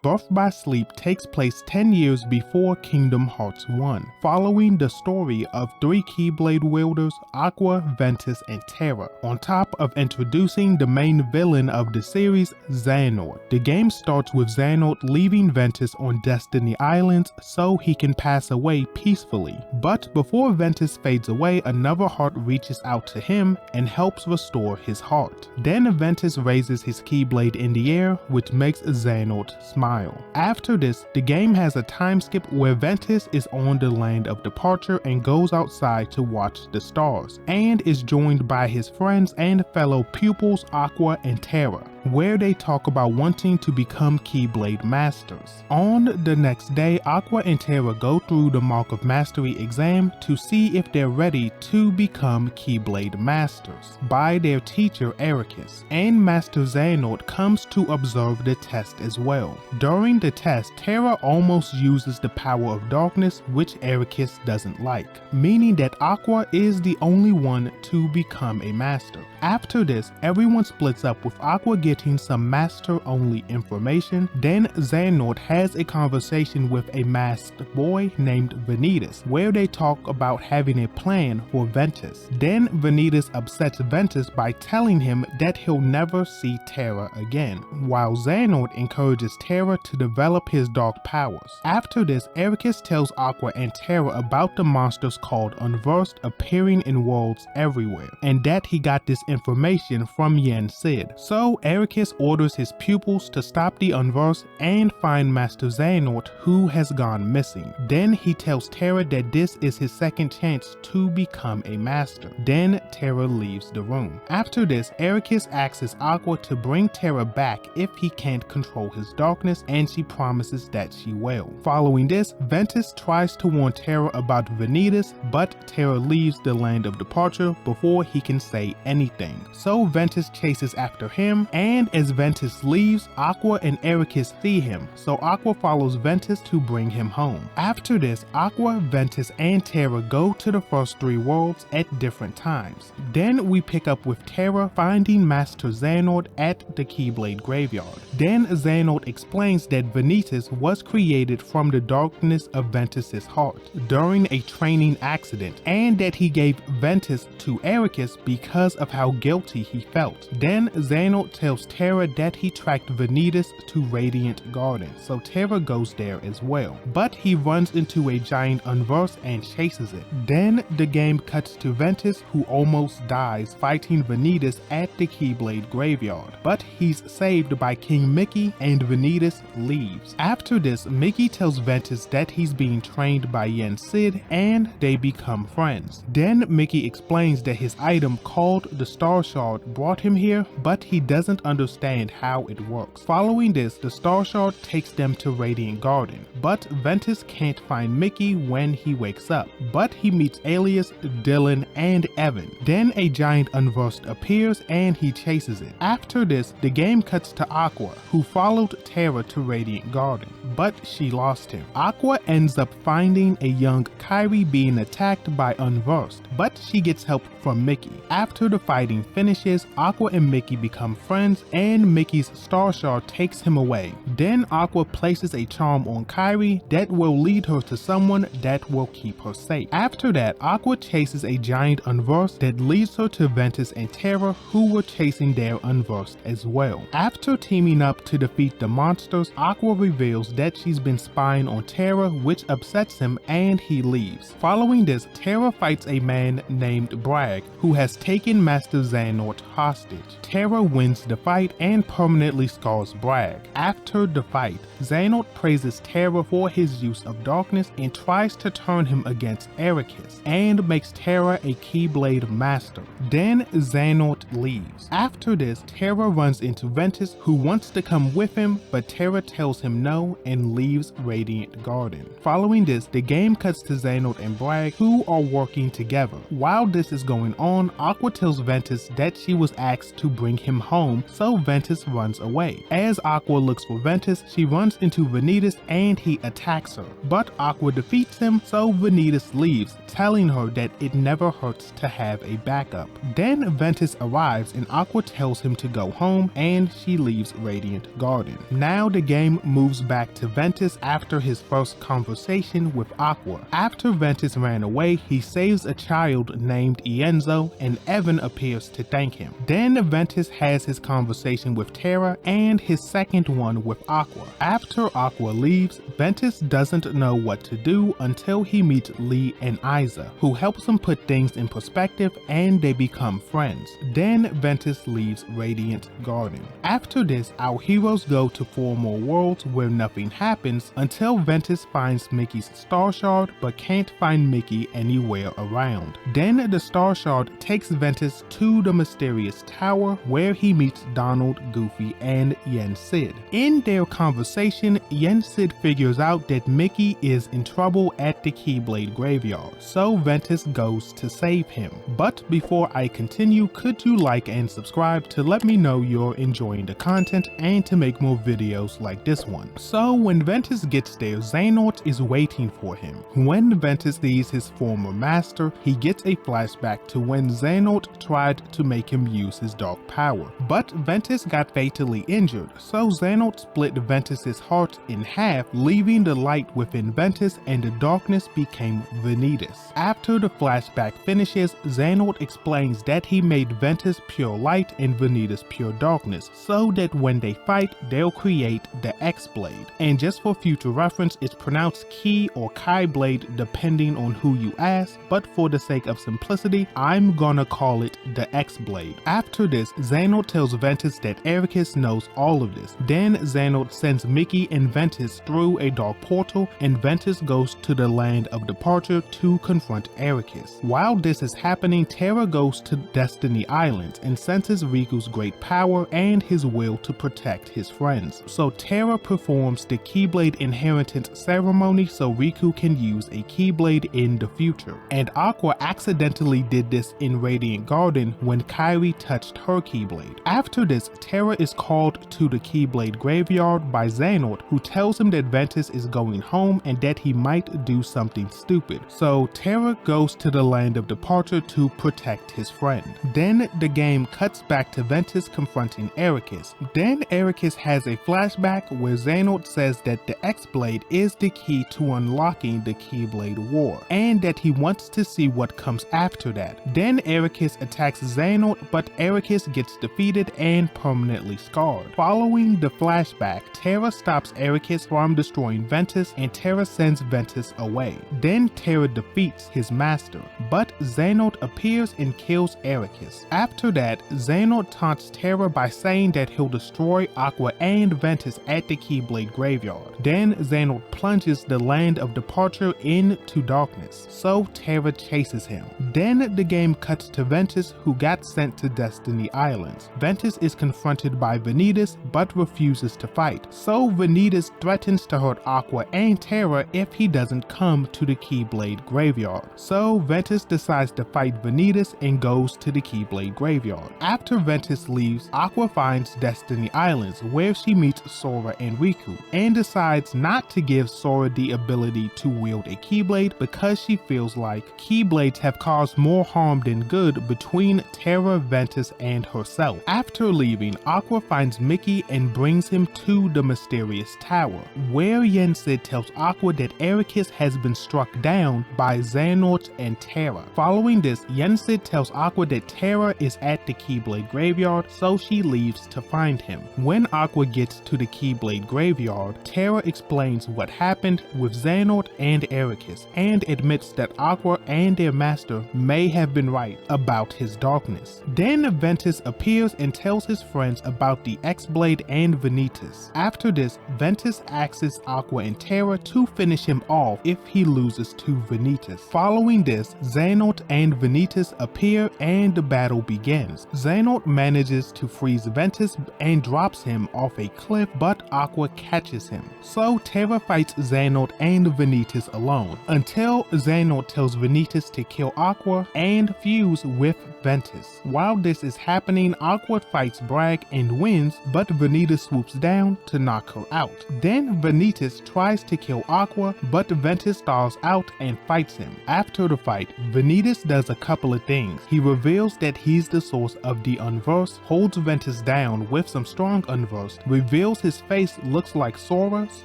Birth by Sleep takes place 10 years before Kingdom Hearts 1, following the story of 3 Keyblade wielders, Aqua, Ventus, and Terra, on top of introducing the main villain of the series, Xehanort. The game starts with Xehanort leaving Ventus on Destiny Islands so he can pass away peacefully. But before Ventus fades away, another heart reaches out to him and helps restore his heart. Then Ventus raises his Keyblade in the air, which makes Xehanort smile. After this, the game has a time skip where Ventus is on the land of departure and goes outside to watch the stars, and is joined by his friends and fellow pupils Aqua and Terra, where they talk about wanting to become Keyblade Masters. On the next day, Aqua and Terra go through the Mark of Mastery exam to see if they're ready to become Keyblade Masters by their teacher Ericus, and Master Xehanort comes to observe the test as well. During the test, Terra almost uses the power of darkness, which Ericus doesn't like, meaning that Aqua is the only one to become a master. After this, everyone splits up with Aqua getting some master-only information. Then Xehanort has a conversation with a masked boy named Ventus, where they talk about having a plan for Ventus. Then Ventus upsets Ventus by telling him that he'll never see Terra again, while Xehanort encourages Terra to develop his dark powers. After this, Ericus tells Aqua and Terra about the monsters called Unversed appearing in worlds everywhere, and that he got this information from Yen Sid. So Ericus orders his pupils to stop the Unversed and find Master Xehanort, who has gone missing. Then he tells Terra that this is his second chance to become a master. Then Terra leaves the room. After this, Ericus asks Aqua to bring Terra back if he can't control his darkness, and she promises that she will. Following this, Ventus tries to warn Terra about Ventus, but Terra leaves the land of departure before he can say anything. So Ventus chases after him, and as Ventus leaves, Aqua and Ericus see him, so Aqua follows Ventus to bring him home. After this, Aqua, Ventus, and Terra go to the first 3 worlds at different times. Then we pick up with Terra finding Master Xehanort at the Keyblade graveyard. Then Xehanort explains that Ventus was created from the darkness of Ventus's heart during a training accident, and that he gave Ventus to Ericus because of how guilty he felt. Then Xehanort tells Terra that he tracked Ventus to Radiant Garden, so Terra goes there as well. But he runs into a giant Unversed and chases it. Then the game cuts to Ventus, who almost dies fighting Ventus at the Keyblade graveyard, but he's saved by King Mickey and Ventus leaves. After this, Mickey tells Ventus that he's being trained by Yen Sid and they become friends. Then Mickey explains that his item called the Star Shard brought him here, but he doesn't understand how it works. Following this, the Star Shard takes them to Radiant Garden, but Ventus can't find Mickey when he wakes up, but he meets Alias, Dylan, and Evan. Then a giant unversed appears and he chases it. After this, the game cuts to Aqua, who followed Terra to Radiant Garden, but she lost him. Aqua ends up finding a young Kairi being attacked by unversed, but she gets help from Mickey. After the fighting finishes, Aqua and Mickey become friends and Mickey's Star Shard takes him away. Then Aqua places a charm on Kairi that will lead her to someone that will keep her safe. After that, Aqua chases a giant unversed that leads her to Ventus and Terra, who were chasing their unversed as well. After teaming up to defeat the monsters, Aqua reveals that she's been spying on Terra, which upsets him and he leaves. Following this, Terra fights a man named Bragg, who has taken Master Xehanort hostage. Terra wins the fight and permanently scars Bragg. After the fight, Xehanort praises Terra for his use of darkness and tries to turn him against Ericus, and makes Terra a Keyblade master. Then Xehanort leaves. After this, Terra runs into Ventus, who wants to come with him, but Terra tells him no and leaves Radiant Garden. Following this, the game cuts to Xehanort and Bragg, who are working together. While this is going on, Aqua tells Ventus that she was asked to bring him home, so Ventus runs away. As Aqua looks for Ventus, she runs into Ventus and he attacks her, but Aqua defeats him, so Ventus leaves, telling her that it never hurts to have a backup. Then Ventus arrives and Aqua tells him to go home and she leaves Radiant Garden. Now the game moves back to Ventus after his first conversation with Aqua. After Ventus ran away, he saves a child named Ienzo and Evan appears to thank him. Then Ventus has his conversation with Terra and his second one with Aqua. After Aqua leaves, Ventus doesn't know what to do until he meets Lee and Isa, who helps him put things in perspective and they become friends. Then Ventus leaves Radiant Garden. After this, our heroes go to 4 more worlds where nothing happens until Ventus finds Mickey's Star Shard but can't find Mickey anywhere around. Then the Star Shard takes Ventus to the mysterious tower where he meets Donald, Goofy, and Yen Sid. In their conversation, Yen Sid figures out that Mickey is in trouble at the Keyblade graveyard, so Ventus goes to save him. But before I continue, could you like and subscribe to let me know you're enjoying the content and to make more videos like this one. So when Ventus gets there, Xehanort is waiting for him. When Ventus sees his former master, he gets a flashback to when Xehanort tried to make him use his dark power. But Ventus got fatally injured, so Xehanort split Ventus's heart in half, leaving the light within Ventus and the darkness became Ventus. After the flashback finishes, Xehanort explains that he made Ventus pure light and Ventus pure darkness, so that when they fight, they'll create the X-Blade. And just for future reference, it's pronounced Key or Keyblade depending on who you ask, but for the sake of simplicity, I'm gonna call it the X-Blade. After this, Xehanort tells Ventus that Ericus knows all of this. Then Xehanort sends Mickey and Ventus through a dark portal, and Ventus goes to the land of departure to confront Ericus. While this is happening, Terra goes to Destiny Island and senses Riku's great power and his will to protect his friends. So Terra performs the Keyblade inheritance ceremony so Riku can use a Keyblade in the future. And Aqua accidentally did this in Radiant Garden when Kairi touched her Keyblade. After this, Terra is called to the Keyblade graveyard by Xehanort, who tells him that Ventus is going home and that he might do something stupid. So Terra goes to the land of departure to protect his friend. Then the game cuts back to Ventus confronting Ericus. Then Ericus has a flashback where Xehanort says that the X-Blade is the key to unlocking the Keyblade War, and that he wants to see what comes after that. Then Ericus attacks Xehanort, but Ericus gets defeated and permanently scarred. Following the flashback, Terra stops Ericus from destroying Ventus, and Terra sends Ventus away. Then Terra defeats his master, but Xehanort appears and kills Ericus. After that, Xehanort taunts Terra by saying that he'll destroy Aqua and Ventus at the Keyblade graveyard. Then Xehanort plunges the land of departure into darkness, so Terra chases him. Then the game cuts to Ventus, who got sent to Destiny Islands. Ventus is confronted by Ventus but refuses to fight, so Ventus threatens to hurt Aqua and Terra if he doesn't come to the Keyblade graveyard. So Ventus decides decides to fight Ventus and goes to the Keyblade graveyard. After Ventus leaves, Aqua finds Destiny Islands where she meets Sora and Riku and decides not to give Sora the ability to wield a Keyblade because she feels like Keyblades have caused more harm than good between Terra, Ventus, and herself. After leaving, Aqua finds Mickey and brings him to the mysterious tower, where Yensid tells Aqua that Ericus has been struck down by Xehanort and Terra. Following this, Yensid tells Aqua that Terra is at the Keyblade graveyard, so she leaves to find him. When Aqua gets to the Keyblade graveyard, Terra explains what happened with Xehanort and Ericus, and admits that Aqua and their master may have been right about his darkness. Then Ventus appears and tells his friends about the X-Blade and Ventus. After this, Ventus asks Aqua and Terra to finish him off if he loses to Ventus. Following this, Xehanort and Ventus appear and the battle begins. Xehanort manages to freeze Ventus and drops him off a cliff, but Aqua catches him. So Terra fights Xehanort and Ventus alone, until Xehanort tells Ventus to kill Aqua and fuse with Ventus. While this is happening, Aqua fights Bragg and wins, but Ventus swoops down to knock her out. Then Ventus tries to kill Aqua, but Ventus stalls out and fights him. After the fight, Ventus does a couple of things. He reveals that he's the source of the Unverse, holds Ventus down with some strong Unverse, reveals his face looks like Sora's,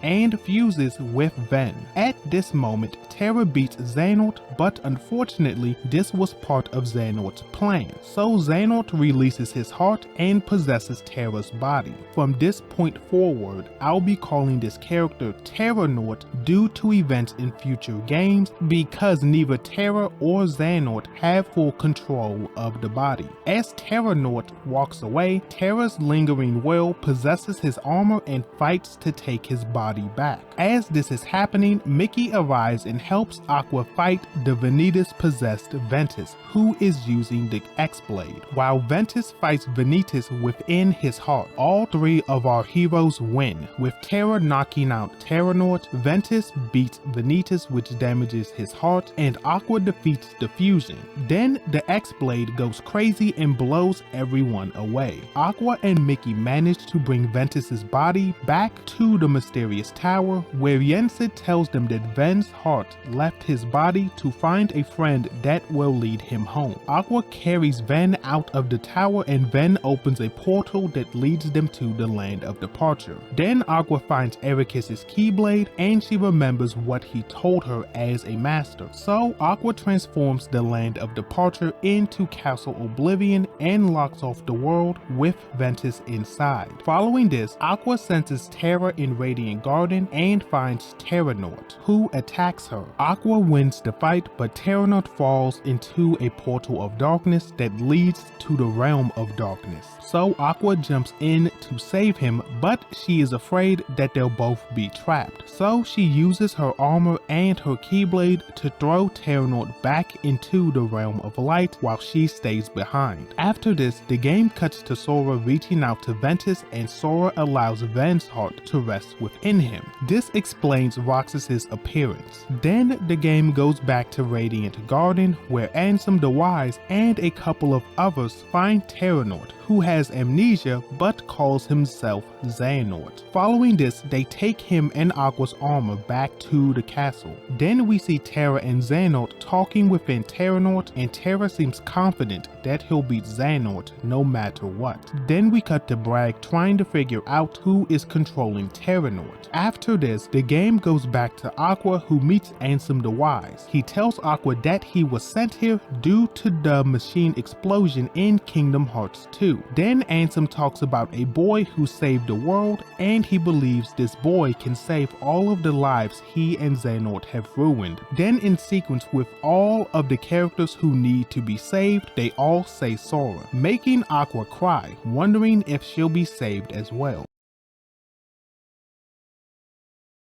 and fuses with Ven. At this moment, Terra beats Xehanort, but unfortunately, this was part of Xehanort's plan. So Xehanort releases his heart and possesses Terra's body. From this point forward, I'll be calling this character Terranort due to events in future games, because neither Terra or Xehanort have full control of the body. As Terranort walks away, Terra's lingering will possesses his armor and fights to take his body back. As this is happening, Mickey arrives and helps Aqua fight the Ventus possessed Ventus, who is using the X-Blade, while Ventus fights Ventus within his heart. All three of our heroes win, with Terra knocking out Terranort, Ventus beats Ventus, which damages his heart, and Aqua defeats the fusion. Then the X-Blade goes crazy and blows everyone away. Aqua and Mickey manage to bring Ventus's body back to the mysterious tower, where Yensid tells them that Ven's heart left his body to find a friend that will lead him home. Aqua carries Ven out of the tower and Ven opens a portal that leads them to the land of departure. Then Aqua finds Ericus's Keyblade and she remembers what he told her as a master. So Aqua transforms the land of departure into Castle Oblivion and locks off the world with Ventus inside. Following this, Aqua senses Terra in Radiant Garden and finds Terranort, who attacks her. Aqua wins the fight, but Terranort falls into a portal of darkness that leads to the realm of darkness. So Aqua jumps in to save him, but she is afraid that they'll both be trapped. So she uses her armor and her Keyblade to throw Terranort back into the realm of light while she stays behind. After this, the game cuts to Sora reaching out to Ventus and Sora allows Ven's heart to rest within him. This explains Roxas's appearance. Then the game goes back to Radiant Garden, where Ansem the Wise and a couple of others find Terranort, who has amnesia but calls himself Xehanort. Following this, they take him and Aqua's armor back to the castle. Then we see Terra and Xehanort talking within Terranort, and Terra seems confident that he'll beat Xehanort no matter what. Then we cut to Bragg trying to figure out who is controlling Terranort. After this, the game goes back to Aqua, who meets Ansem the Wise. He tells Aqua that he was sent here due to the machine explosion in Kingdom Hearts 2. Then Ansem talks about a boy who saved the world, and he believes this boy can save all of the lives he and Xehanort have ruined. Then in sequence with all of the characters who need to be saved, they all say Sora, making Aqua cry, wondering if she'll be saved as well.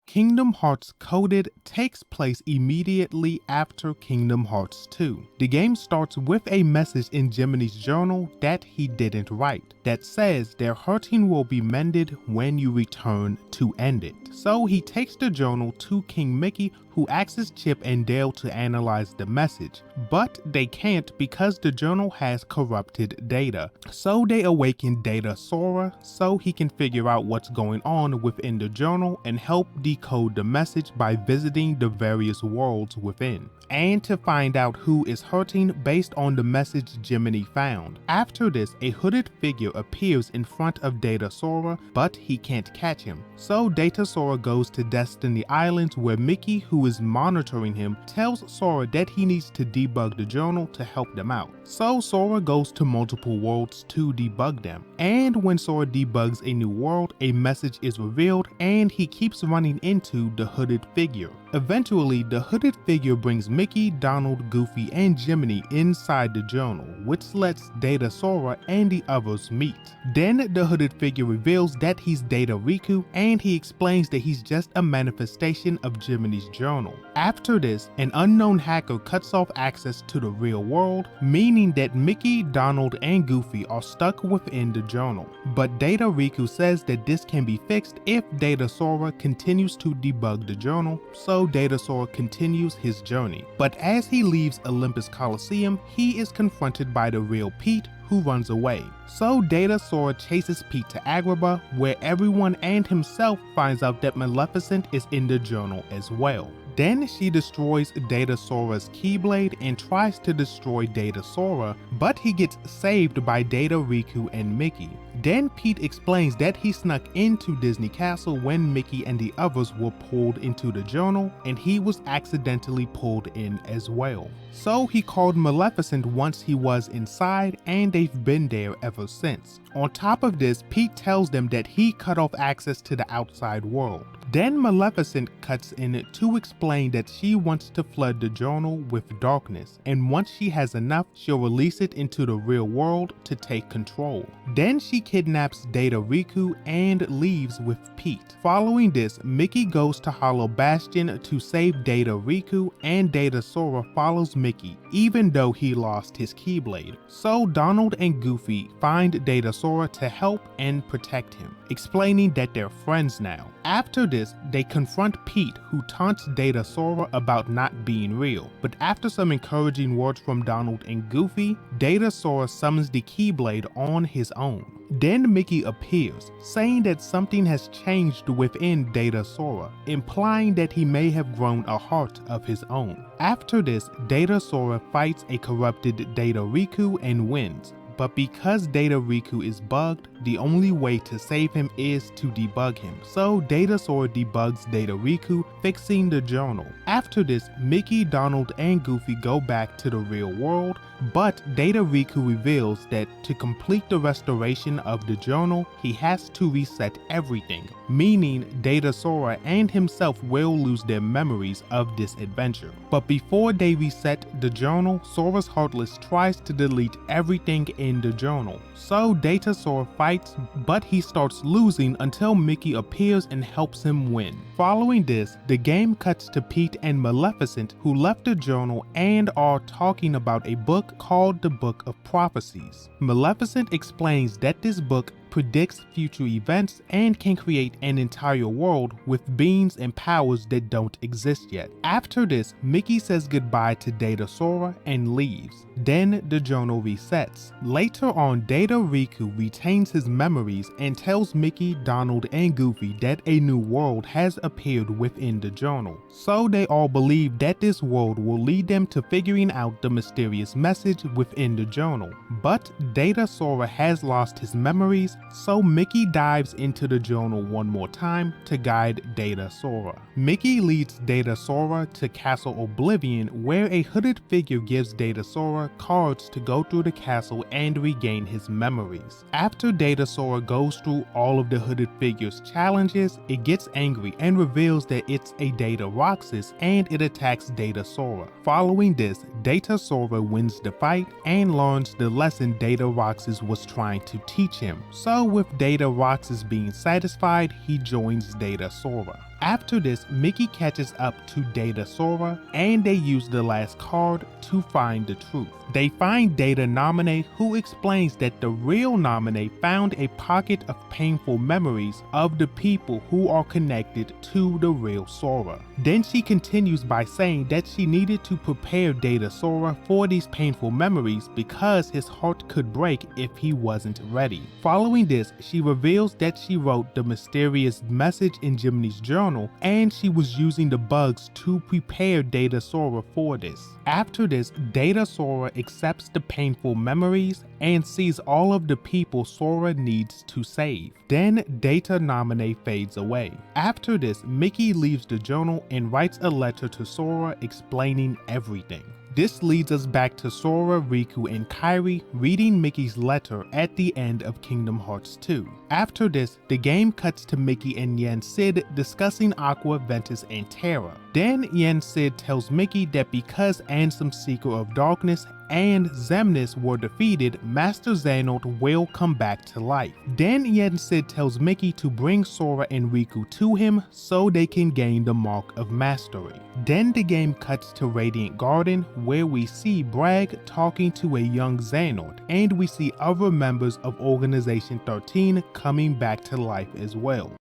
Kingdom Hearts Coded takes place immediately after Kingdom Hearts 2. The game starts with a message in Jiminy's journal that he didn't write, that says their hurting will be mended when you return to end it. So he takes the journal to King Mickey, who asks Chip and Dale to analyze the message, but they can't because the journal has corrupted data. So they awaken Data-Sora so he can figure out what's going on within the journal and help decode the message by visiting the various worlds within, and to find out who is hurting based on the message Jiminy found. After this, a hooded figure appears in front of Data-Sora, but he can't catch him. So Data-Sora goes to Destiny Islands where Mickey, who is monitoring him, tells Sora that he needs to debug the journal to help them out. So Sora goes to multiple worlds to debug them. And when Sora debugs a new world, a message is revealed and he keeps running into the hooded figure. Eventually, the hooded figure brings Mickey, Donald, Goofy, and Jiminy inside the journal, which lets Data-Sora and the others meet. Then the hooded figure reveals that he's Data Riku, and he explains that he's just a manifestation of Jiminy's journal. After this, an unknown hacker cuts off access to the real world, meaning that Mickey, Donald, and Goofy are stuck within the journal. But Data Riku says that this can be fixed if Data-Sora continues to debug the journal, so Data-Sora continues his journey. But as he leaves Olympus Coliseum, he is confronted by the real Pete, who runs away. So Data-Sora chases Pete to Agrabah, where everyone and himself finds out that Maleficent is in the journal as well. Then she destroys Data-Sora's Keyblade and tries to destroy Data-Sora, but he gets saved by Data Riku and Mickey. Then Pete explains that he snuck into Disney Castle when Mickey and the others were pulled into the journal, and he was accidentally pulled in as well. So he called Maleficent once he was inside, and they've been there ever since. On top of this, Pete tells them that he cut off access to the outside world. Then Maleficent cuts in to explain that she wants to flood the journal with darkness, and once she has enough, she'll release it into the real world to take control. Then she kidnaps Data Riku and leaves with Pete. Following this, Mickey goes to Hollow Bastion to save Data Riku, and Data-Sora follows Mickey, even though he lost his Keyblade. So Donald and Goofy find Data-Sora to help and protect him, explaining that they're friends now. After this, they confront Pete, who taunts Data-Sora about not being real. But after some encouraging words from Donald and Goofy, Data-Sora summons the Keyblade on his own. Then Mickey appears, saying that something has changed within Data-Sora, implying that he may have grown a heart of his own. After this, Data-Sora fights a corrupted Data Riku and wins. But because Data Riku is bugged, the only way to save him is to debug him. So Data-Sora debugs Data Riku, fixing the journal. After this, Mickey, Donald, and Goofy go back to the real world, but Data Riku reveals that to complete the restoration of the journal, he has to reset everything, meaning Data-Sora and himself will lose their memories of this adventure. But before they reset the journal, Sora's Heartless tries to delete everything in the journal. So Data-Sora fights, but he starts losing until Mickey appears and helps him win. Following this, the game cuts to Pete and Maleficent, who left the journal and are talking about a book called the Book of Prophecies. Maleficent explains that this book predicts future events and can create an entire world with beings and powers that don't exist yet. After this, Mickey says goodbye to Data-Sora and leaves. Then the journal resets. Later on, Data Riku retains his memories and tells Mickey, Donald, and Goofy that a new world has appeared within the journal. So they all believe that this world will lead them to figuring out the mysterious message within the journal. But Data-Sora has lost his memories, so Mickey dives into the journal one more time to guide Data-Sora. Mickey leads Data-Sora to Castle Oblivion, where a hooded figure gives Data-Sora cards to go through the castle and regain his memories. After Data-Sora goes through all of the hooded figure's challenges, it gets angry and reveals that it's a Data Roxas and it attacks Data-Sora. Following this, Data-Sora wins the fight and learns the lesson Data Roxas was trying to teach him. So with Data Roxas being satisfied, he joins Data-Sora. After this, Mickey catches up to Data-Sora and they use the last card to find the truth. They find Data Nominate, who explains that the real Nominate found a pocket of painful memories of the people who are connected to the real Sora. Then she continues by saying that she needed to prepare Data-Sora for these painful memories because his heart could break if he wasn't ready. Following this, she reveals that she wrote the mysterious message in Jiminy's journal and she was using the bugs to prepare Data-Sora for this. After this, Data-Sora accepts the painful memories and sees all of the people Sora needs to save. Then Data Nominate fades away. After this, Mickey leaves the journal and writes a letter to Sora explaining everything. This leads us back to Sora, Riku, and Kairi reading Mickey's letter at the end of Kingdom Hearts 2. After this, the game cuts to Mickey and Yen Sid discussing Aqua, Ventus, and Terra. Then Yen Sid tells Mickey that because Ansem, Seeker of Darkness, and Xemnas were defeated, Master Xehanort will come back to life. Then Yen Sid tells Mickey to bring Sora and Riku to him so they can gain the Mark of Mastery. Then the game cuts to Radiant Garden, where we see Bragg talking to a young Xehanort, and we see other members of Organization 13 coming back to life as well.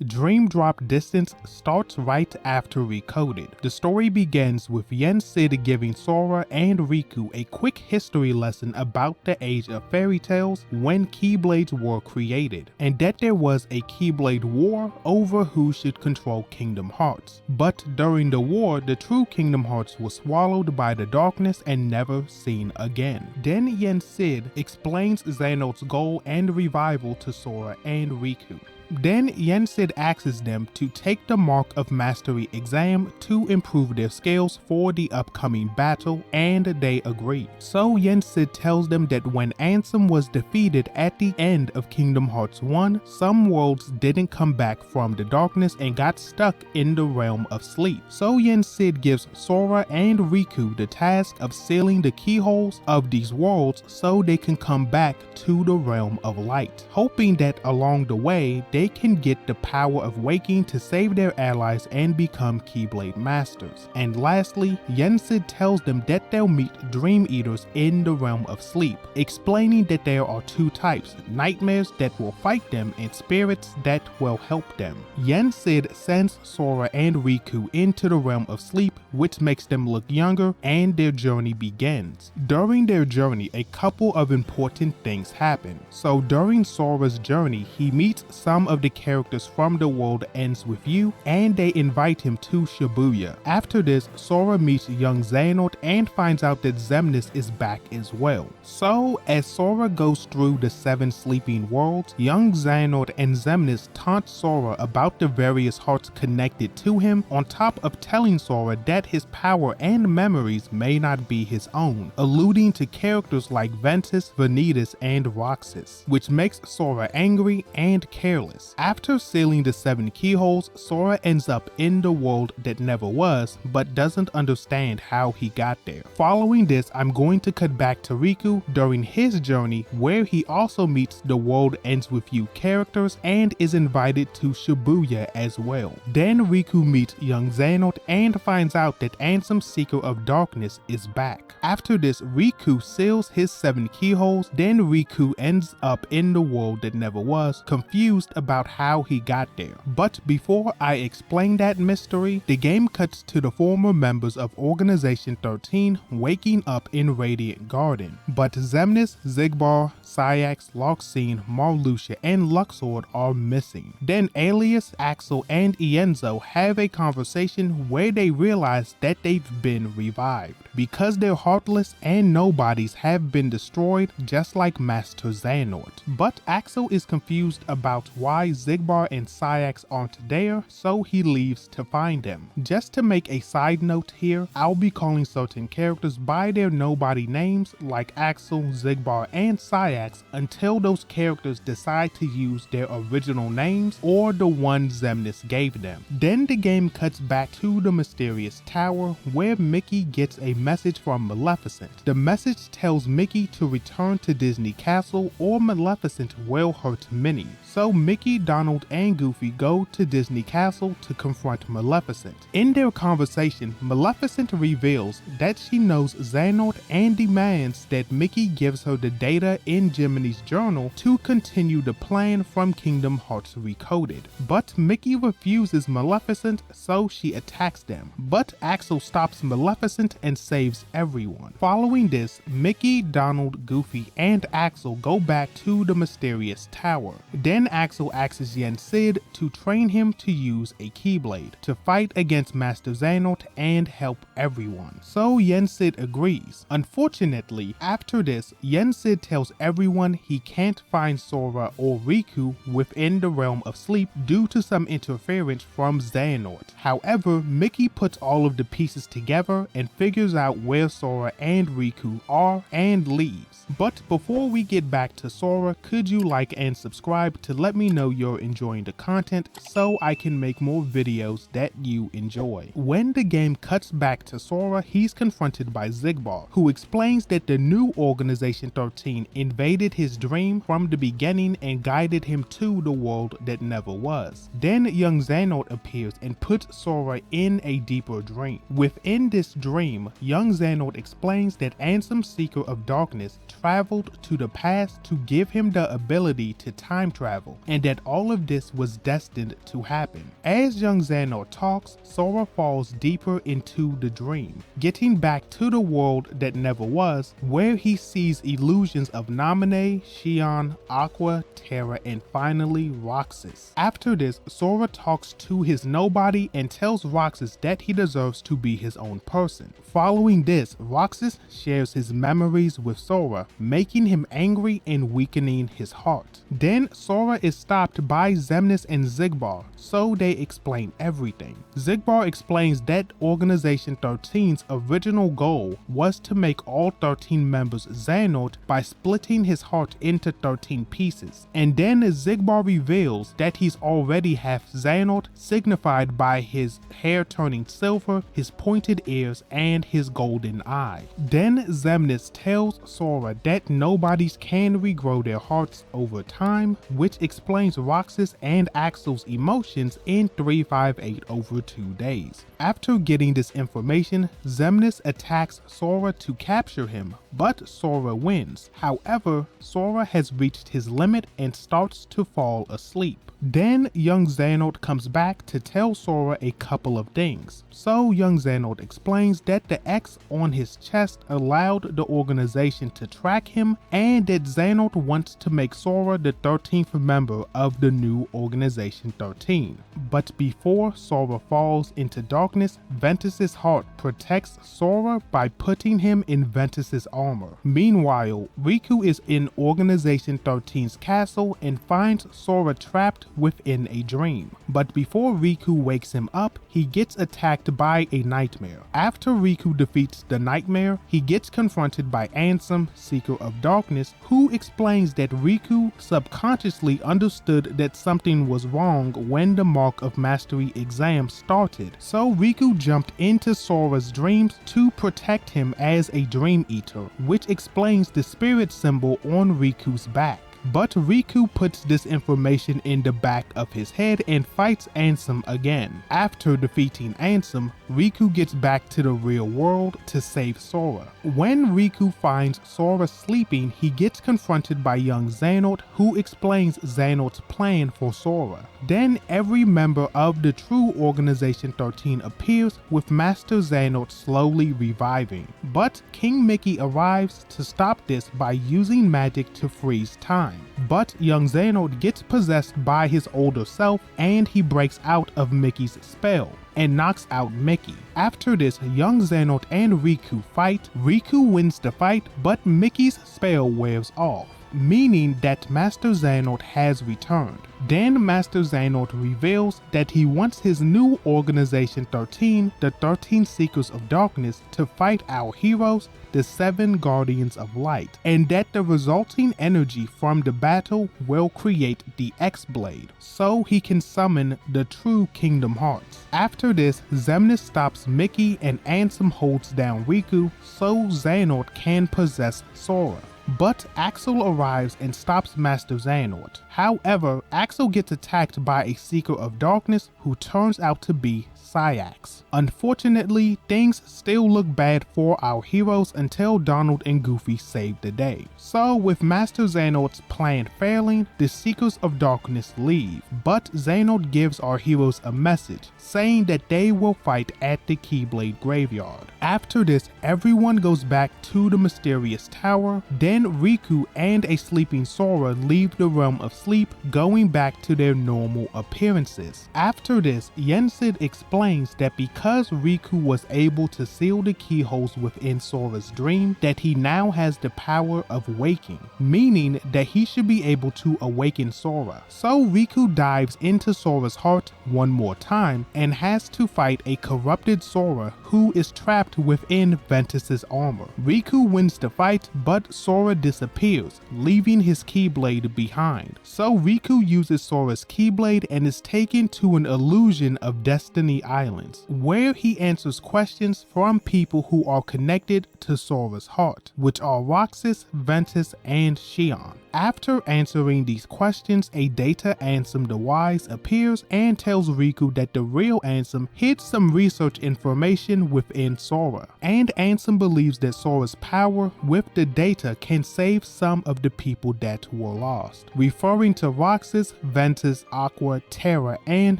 Dream Drop Distance starts right after Recoded. The story begins with Yen Sid giving Sora and Riku a quick history lesson about the age of fairy tales when Keyblades were created, and that there was a Keyblade war over who should control Kingdom Hearts. But during the war, the true Kingdom Hearts was swallowed by the darkness and never seen again. Then Yen Sid explains Xehanort's goal and revival to Sora and Riku. Then Yen Sid asks them to take the Mark of Mastery exam to improve their skills for the upcoming battle, and they agree. So Yen Sid tells them that when Ansem was defeated at the end of Kingdom Hearts 1, some worlds didn't come back from the darkness and got stuck in the realm of sleep. So Yen Sid gives Sora and Riku the task of sealing the keyholes of these worlds so they can come back to the realm of light, hoping that along the way they can get the power of waking to save their allies and become Keyblade Masters. And lastly, Yen Sid tells them that they'll meet Dream Eaters in the realm of sleep, explaining that there are two types, nightmares that will fight them and spirits that will help them. Yen Sid sends Sora and Riku into the realm of sleep, which makes them look younger, and their journey begins. During their journey, a couple of important things happen. So during Sora's journey, he meets some of the characters from The World Ends With You, and they invite him to Shibuya. After this, Sora meets young Xehanort and finds out that Xemnas is back as well. So as Sora goes through the 7 sleeping worlds, young Xehanort and Xemnas taunt Sora about the various hearts connected to him, on top of telling Sora that his power and memories may not be his own, alluding to characters like Ventus, Ventus, and Roxas, which makes Sora angry and careless. After sealing the 7 keyholes, Sora ends up in the world that never was, but doesn't understand how he got there. Following this, I'm going to cut back to Riku during his journey, where he also meets The World Ends With You characters and is invited to Shibuya as well. Then Riku meets young Xehanort and finds out that Ansem, Seeker of Darkness, is back. After this, Riku seals his 7 keyholes, then Riku ends up in the world that never was, confused about how he got there. But before I explain that mystery, the game cuts to the former members of Organization 13 waking up in Radiant Garden. But Xemnas, Xigbar, Sayax, Loxine, Marluxia, and Luxord are missing. Then Alias, Axel, and Ienzo have a conversation where they realize that they've been revived, because their heartless and nobodies have been destroyed just like Master Xehanort. But Axel is confused about why Xigbar and Sayax aren't there, so he leaves to find them. Just to make a side note here, I'll be calling certain characters by their nobody names like Axel, Xigbar, and Sayax until those characters decide to use their original names or the one Xemnas gave them. Then the game cuts back to the mysterious tower where Mickey gets a message from Maleficent. The message tells Mickey to return to Disney Castle or Maleficent will hurt Minnie. So Mickey Mickey, Donald, and Goofy go to Disney Castle to confront Maleficent. In their conversation, Maleficent reveals that she knows Xehanort and demands that Mickey gives her the data in Jiminy's journal to continue the plan from Kingdom Hearts Recoded. But Mickey refuses Maleficent, so she attacks them. But Axel stops Maleficent and saves everyone. Following this, Mickey, Donald, Goofy, and Axel go back to the mysterious tower. Then Axel asks Yen Sid to train him to use a Keyblade to fight against Master Xehanort and help everyone. So Yen Sid agrees. Unfortunately, after this, Yen Sid tells everyone he can't find Sora or Riku within the realm of sleep due to some interference from Xehanort. However, Mickey puts all of the pieces together and figures out where Sora and Riku are and leaves. But before we get back to Sora, could you like and subscribe to let me know you're enjoying the content so I can make more videos that you enjoy. When the game cuts back to Sora, he's confronted by Xigbar, who explains that the new Organization 13 invaded his dream from the beginning and guided him to the world that never was. Then young Xehanort appears and puts Sora in a deeper dream. Within this dream, young Xehanort explains that Ansem, Seeker of Darkness, traveled to the past to give him the ability to time travel, and that all of this was destined to happen. As young Xehanort talks, Sora falls deeper into the dream, getting back to the world that never was, where he sees illusions of Naminé, Xion, Aqua, Terra, and finally Roxas. After this, Sora talks to his nobody and tells Roxas that he deserves to be his own person. Following this, Roxas shares his memories with Sora, making him angry and weakening his heart. Then Sora is stopped by Xemnas and Xigbar, so they explain everything. Xigbar explains that Organization 13's original goal was to make all 13 members Xehanort by splitting his heart into 13 pieces. And then Xigbar reveals that he's already half Xehanort, signified by his hair turning silver, his pointed ears, and his golden eye. Then Xemnas tells Sora that nobodies can regrow their hearts over time, which explains Roxas and Axel's emotions in 358 over 2 days. After getting this information, Xemnas attacks Sora to capture him, but Sora wins. However, Sora has reached his limit and starts to fall asleep. Then young Xehanort comes back to tell Sora a couple of things. So young Xehanort explains that the X on his chest allowed the organization to track him, and that Xehanort wants to make Sora the 13th member of the new Organization 13. But before Sora falls into darkness, Ventus's heart protects Sora by putting him in Ventus's armor. Meanwhile, Riku is in Organization 13's castle and finds Sora trapped within a dream. But before Riku wakes him up, he gets attacked by a nightmare. After Riku defeats the nightmare, he gets confronted by Ansem, Seeker of Darkness, who explains that Riku subconsciously understood that something was wrong when the Mark of Mastery exam started. So Riku jumped into Sora's dreams to protect him as a Dream Eater, which explains the spirit symbol on Riku's back. But Riku puts this information in the back of his head and fights Ansem again. After defeating Ansem, Riku gets back to the real world to save Sora. When Riku finds Sora sleeping, he gets confronted by young Xehanort, who explains Xehanort's plan for Sora. Then every member of the true Organization 13 appears, with Master Xehanort slowly reviving. But King Mickey arrives to stop this by using magic to freeze time. But young Xehanort gets possessed by his older self, and he breaks out of Mickey's spell and knocks out Mickey. After this, young Xehanort and Riku fight. Riku wins the fight, but Mickey's spell wears off, meaning that Master Xehanort has returned. Then Master Xehanort reveals that he wants his new Organization 13, the 13 Seekers of Darkness, to fight our heroes, the 7 Guardians of Light, and that the resulting energy from the battle will create the X-Blade, so he can summon the true Kingdom Hearts. After this, Xemnas stops Mickey and Ansem holds down Riku so Xehanort can possess Sora. but Axel arrives and stops Master Xehanort. However, Axel gets attacked by a Seeker of Darkness who turns out to be Syax. Unfortunately, things still look bad for our heroes until Donald and Goofy save the day. So with Master Xehanort's plan failing, the Seekers of Darkness leave, but Xehanort gives our heroes a message saying that they will fight at the Keyblade graveyard. After this, everyone goes back to the mysterious tower. Then Riku and a sleeping Sora leave the realm of sleep, going back to their normal appearances. After this, Yensid explains that because Riku was able to seal the keyholes within Sora's dream, that he now has the power of waking, meaning that he should be able to awaken Sora. So Riku dives into Sora's heart one more time and has to fight a corrupted Sora who is trapped within Ventus's armor. Riku wins the fight, but Sora disappears, leaving his Keyblade behind. So Riku uses Sora's Keyblade and is taken to an illusion of Destiny Islands, where he answers questions from people who are connected to Sora's heart, which are Roxas, Ventus, and Xion. After answering these questions, a Data Ansem the Wise appears and tells Riku that the real Ansem hid some research information within Sora, and Ansem believes that Sora's power with the data can save some of the people that were lost, referring to Roxas, Ventus, Aqua, Terra, and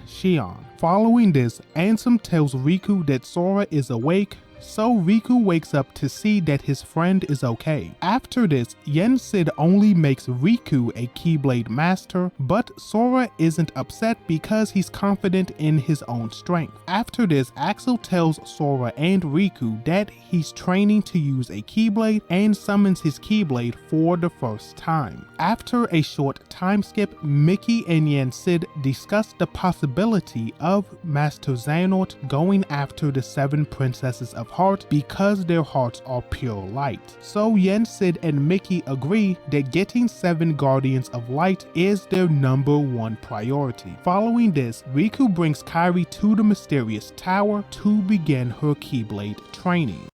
Xion. Following this, Ansem tells Riku that Sora is awake, so Riku wakes up to see that his friend is okay. After this, Yensid only makes Riku a Keyblade master, but Sora isn't upset because he's confident in his own strength. After this, Axel tells Sora and Riku that he's training to use a Keyblade and summons his Keyblade for the first time. After a short time skip, Mickey and Yensid discuss the possibility of Master Xehanort going after the 7 princesses of heart because their hearts are pure light. So Yensid and Mickey agree that getting 7 guardians of light is their #1 priority. Following this, Riku brings Kairi to the mysterious tower to begin her Keyblade training.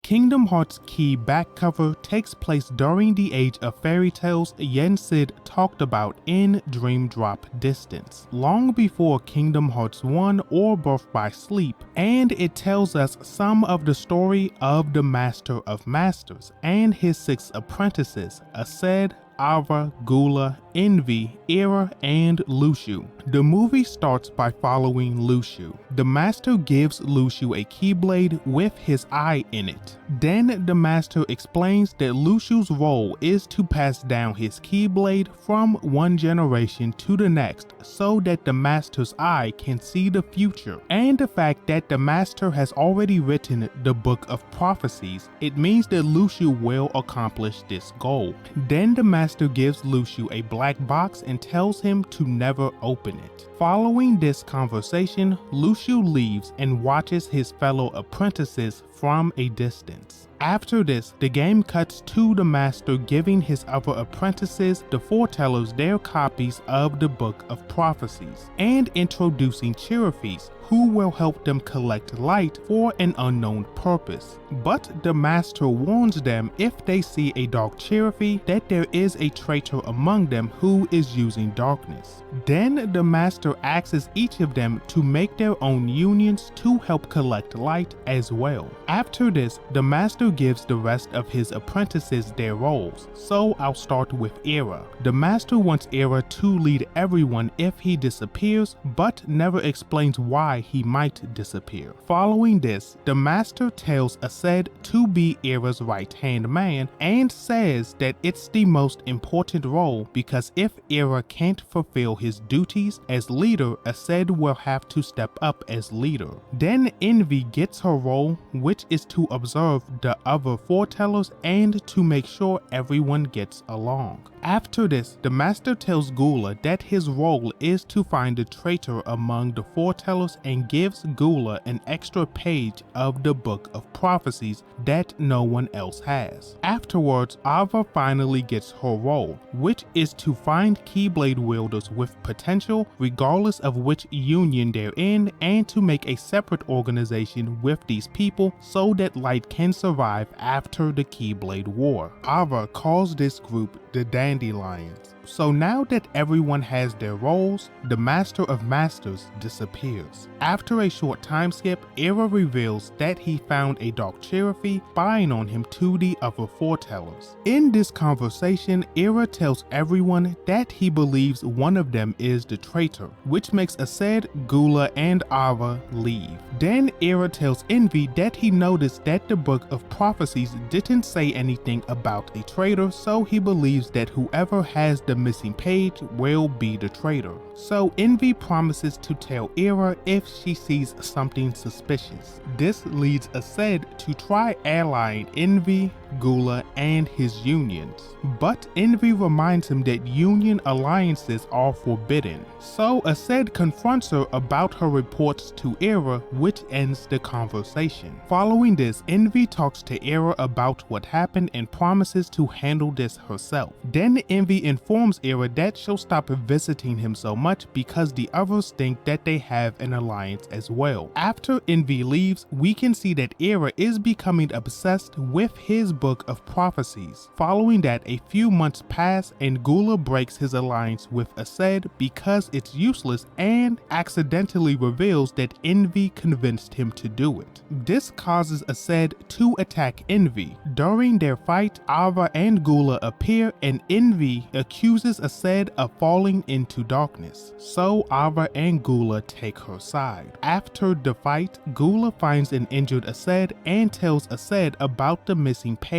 Kingdom Hearts Key back cover takes place during the age of fairy tales Yensid talked about in Dream Drop Distance, long before Kingdom Hearts 1 or Birth by Sleep, and it tells us some of the story of the Master of Masters and his 6 apprentices, Aced, Ava, Gula, Envy, Era, and Luxu. The movie starts by following Luxu. The master gives Luxu a Keyblade with his eye in it. Then the master explains that Luxu's role is to pass down his Keyblade from one generation to the next so that the master's eye can see the future. And the fact that the master has already written the Book of Prophecies, it means that Luxu will accomplish this goal. Then the master gives Luxu a black box and tells him to never open it. Following this conversation, Luxu leaves and watches his fellow apprentices from a distance. After this, the game cuts to the master giving his other apprentices, the Foretellers, their copies of the Book of Prophecies, and introducing Cheruphis, who will help them collect light for an unknown purpose. But the master warns them if they see a dark Cheruphi that there is a traitor among them who is using darkness. Then the master asks each of them to make their own unions to help collect light as well. After this, the master gives the rest of his apprentices their roles, so I'll start with Era. The master wants Era to lead everyone if he disappears, but never explains why he might disappear. Following this, the master tells Aced to be Era's right-hand man and says that it's the most important role because if Era can't fulfill his duties as leader, Aced will have to step up as leader. Then Envy gets her role, which is to observe the other Foretellers and to make sure everyone gets along. After this, the master tells Gula that his role is to find the traitor among the Foretellers and gives Gula an extra page of the Book of Prophecies that no one else has. Afterwards, Ava finally gets her role, which is to find Keyblade wielders with potential regardless of which union they're in, and to make a separate organization with these people so that light can survive after the Keyblade War. Ava calls this group the Dandelions. So now that everyone has their roles, the Master of Masters disappears. After a short time skip, Era reveals that he found a Dark Cherokee spying on him to the other Foretellers. In this conversation, Era tells everyone that he believes one of them is the traitor, which makes Aced, Gula, and Ava leave. Then Era tells Envy that he noticed that the Book of Prophecies didn't say anything about a traitor, so he believes that whoever has the missing page will be the traitor. So Envy promises to tell Era if she sees something suspicious. This leads Aced to try allying Envy, Gula, and his unions. But Envy reminds him that union alliances are forbidden. So Aced confronts her about her reports to Era, which ends the conversation. Following this, Envy talks to Era about what happened and promises to handle this herself. Then Envy informs Era that she'll stop visiting him so much because the others think that they have an alliance as well. After Envy leaves, we can see that Era is becoming obsessed with his Book of Prophecies. Following that, a few months pass and Gula breaks his alliance with Aced because it's useless and accidentally reveals that Envy convinced him to do it. This causes Aced to attack Envy. During their fight, Ava and Gula appear and Envy accuses Aced of falling into darkness. So Ava and Gula take her side. After the fight, Gula finds an injured Aced and tells Aced about the missing page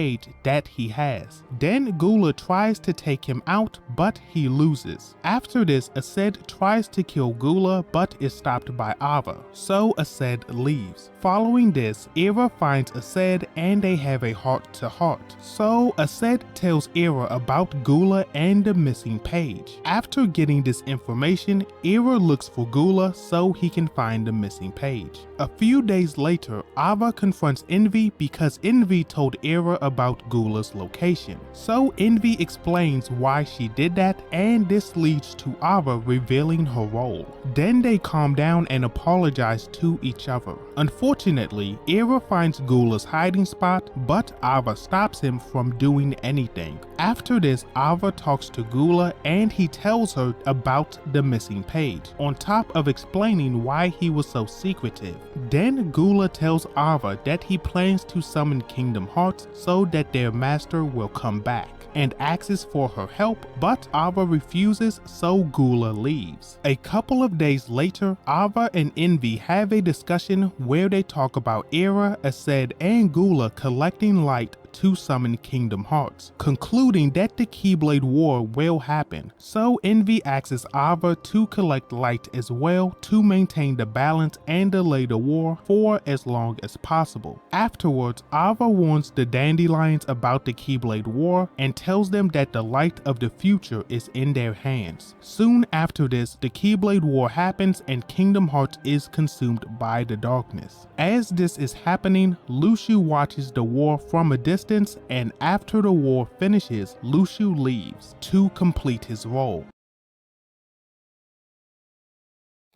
that he has. Then Gula tries to take him out, but he loses. After this, Aced tries to kill Gula but is stopped by Ava, so Aced leaves. Following this, Era finds Aced and they have a heart-to-heart. So Aced tells Era about Gula and the missing page. After getting this information, Era looks for Gula so he can find the missing page. A few days later, Ava confronts Envy because Envy told Era about Gula's location. So Envy explains why she did that, and this leads to Ava revealing her role. Then they calm down and apologize to each other. Unfortunately, Era finds Gula's hiding spot, but Ava stops him from doing anything. After this, Ava talks to Gula and he tells her about the missing page, on top of explaining why he was so secretive. Then Gula tells Ava that he plans to summon Kingdom Hearts so that their master will come back, and asks for her help, but Ava refuses, so Gula leaves. A couple of days later, Ava and Envy have a discussion where they talk about Era, Aced, and Gula collecting light to summon Kingdom Hearts, concluding that the Keyblade War will happen. So Envy asks Ava to collect light as well to maintain the balance and delay the war for as long as possible. Afterwards, Ava warns the Dandelions about the Keyblade War and tells them that the light of the future is in their hands. Soon after this, the Keyblade War happens and Kingdom Hearts is consumed by the darkness. As this is happening, Luxu watches the war from a distance, and after the war finishes, Luxu leaves to complete his role.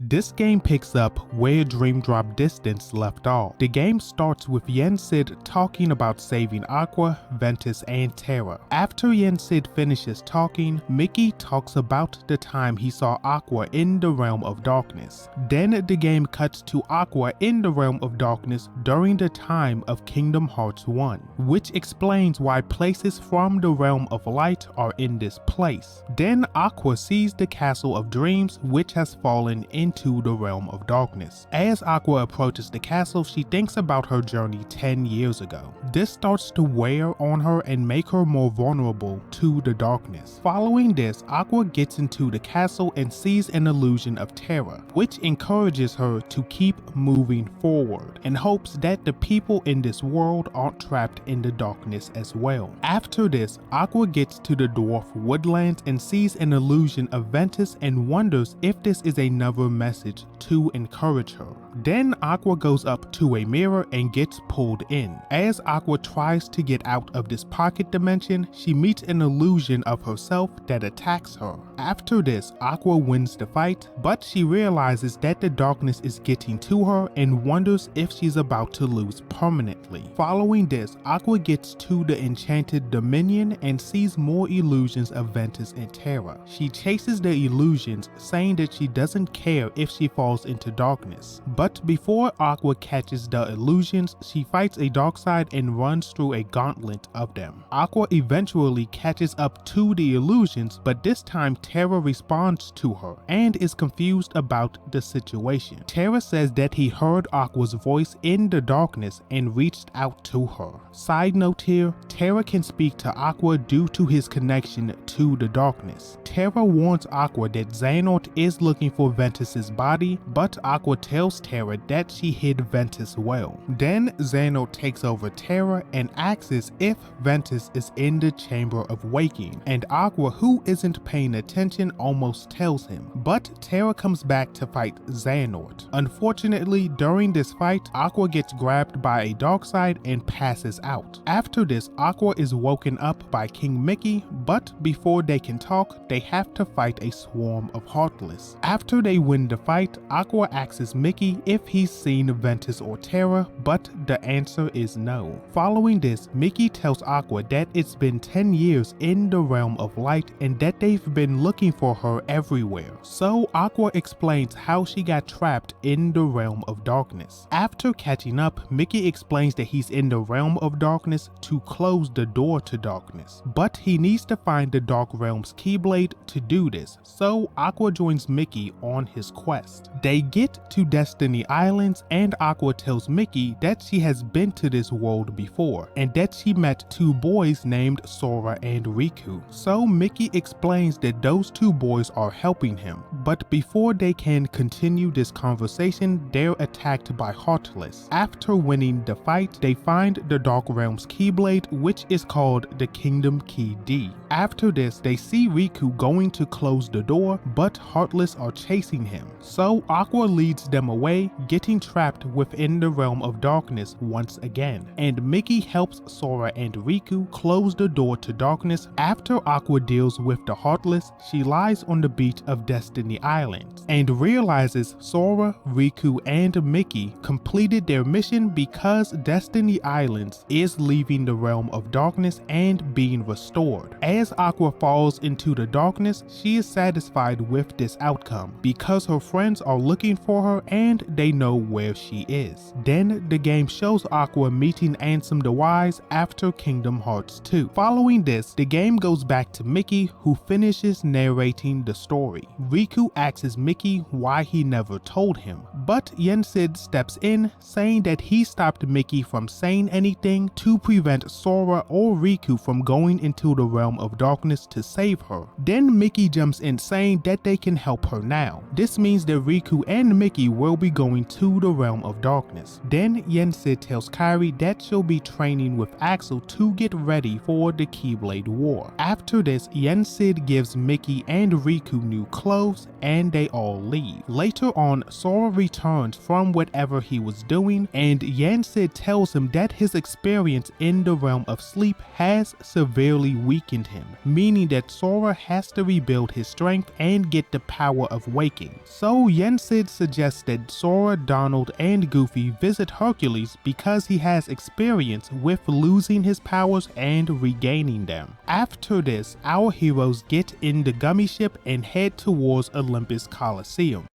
This game picks up where Dream Drop Distance left off. The game starts with Yensid talking about saving Aqua, Ventus, and Terra. After Yensid finishes talking, Mickey talks about the time he saw Aqua in the Realm of Darkness. Then the game cuts to Aqua in the Realm of Darkness during the time of Kingdom Hearts 1, which explains why places from the Realm of Light are in this place. Then Aqua sees the Castle of Dreams, which has fallen into into the realm of darkness. As Aqua approaches the castle, she thinks about her journey 10 years ago. This starts to wear on her and make her more vulnerable to the darkness. Following this, Aqua gets into the castle and sees an illusion of Terra, which encourages her to keep moving forward and hopes that the people in this world aren't trapped in the darkness as well. After this, Aqua gets to the dwarf woodlands and sees an illusion of Ventus and wonders if this is another message to encourage her. Then Aqua goes up to a mirror and gets pulled in. As Aqua tries to get out of this pocket dimension, she meets an illusion of herself that attacks her. After this, Aqua wins the fight, but she realizes that the darkness is getting to her and wonders if she's about to lose permanently. Following this, Aqua gets to the enchanted dominion and sees more illusions of Ventus and Terra. She chases the illusions, saying that she doesn't care if she falls into darkness. But before Aqua catches the illusions, she fights a dark side and runs through a gauntlet of them. Aqua eventually catches up to the illusions, but this time Terra responds to her and is confused about the situation. Terra says that he heard Aqua's voice in the darkness and reached out to her. Side note here, Terra can speak to Aqua due to his connection to the darkness. Terra warns Aqua that Xehanort is looking for Ventus's body, but Aqua tells Terra that she hid Ventus well. Then Xehanort takes over Terra and asks if Ventus is in the Chamber of Waking, and Aqua, who isn't paying attention, almost tells him. But Terra comes back to fight Xehanort. Unfortunately, during this fight, Aqua gets grabbed by a dark side and passes out. After this, Aqua is woken up by King Mickey, but before they can talk, they have to fight a swarm of Heartless. After they win the fight, Aqua asks Mickey if he's seen Ventus or Terra, but the answer is no. Following this, Mickey tells Aqua that it's been 10 years in the realm of light and that they've been looking for her everywhere. So Aqua explains how she got trapped in the realm of darkness. After catching up, Mickey explains that he's in the realm of darkness to close the door to darkness, but he needs to find the Dark Realm's Keyblade to do this, so Aqua joins Mickey on his quest. They get to Destiny Islands and Aqua tells Mickey that she has been to this world before and that she met two boys named Sora and Riku. So Mickey explains that those two boys are helping him, but before they can continue this conversation, they're attacked by Heartless. After winning the fight, they find the Dark Realm's Keyblade, which is called the Kingdom Key D. After this, they see Riku going to close the door, but Heartless are chasing him. So Aqua leads them away, getting trapped within the realm of darkness once again. And Mickey helps Sora and Riku close the door to darkness. After Aqua deals with the Heartless, she lies on the beach of Destiny Islands and realizes Sora, Riku, and Mickey completed their mission because Destiny Islands is leaving the realm of darkness and being restored. As Aqua falls into the darkness, she is satisfied with this outcome because her friends are looking for her and they know where she is. Then the game shows Aqua meeting Ansem the Wise after Kingdom Hearts 2. Following this, the game goes back to Mickey, who finishes narrating the story. Riku asks Mickey why he never told him, but Yensid steps in, saying that he stopped Mickey from saying anything to prevent Sora or Riku from going into the realm of darkness to save her. Then Mickey jumps in, saying that they can help her now. This means that Riku and Mickey will be going to the realm of darkness. Then Yensid tells Kairi that she'll be training with Axel to get ready for the Keyblade War. After this, Yensid gives Mickey and Riku new clothes and they all leave. Later on, Sora returns from whatever he was doing and Yensid tells him that his experience in the realm of sleep has severely weakened him, meaning that Sora has to rebuild his strength and get the power of waking. So Yensid suggests that Sora, Donald, and Goofy visit Hercules because he has experience with losing his powers and regaining them. After this, our heroes get in the gummy ship and head towards Olympus Coliseum.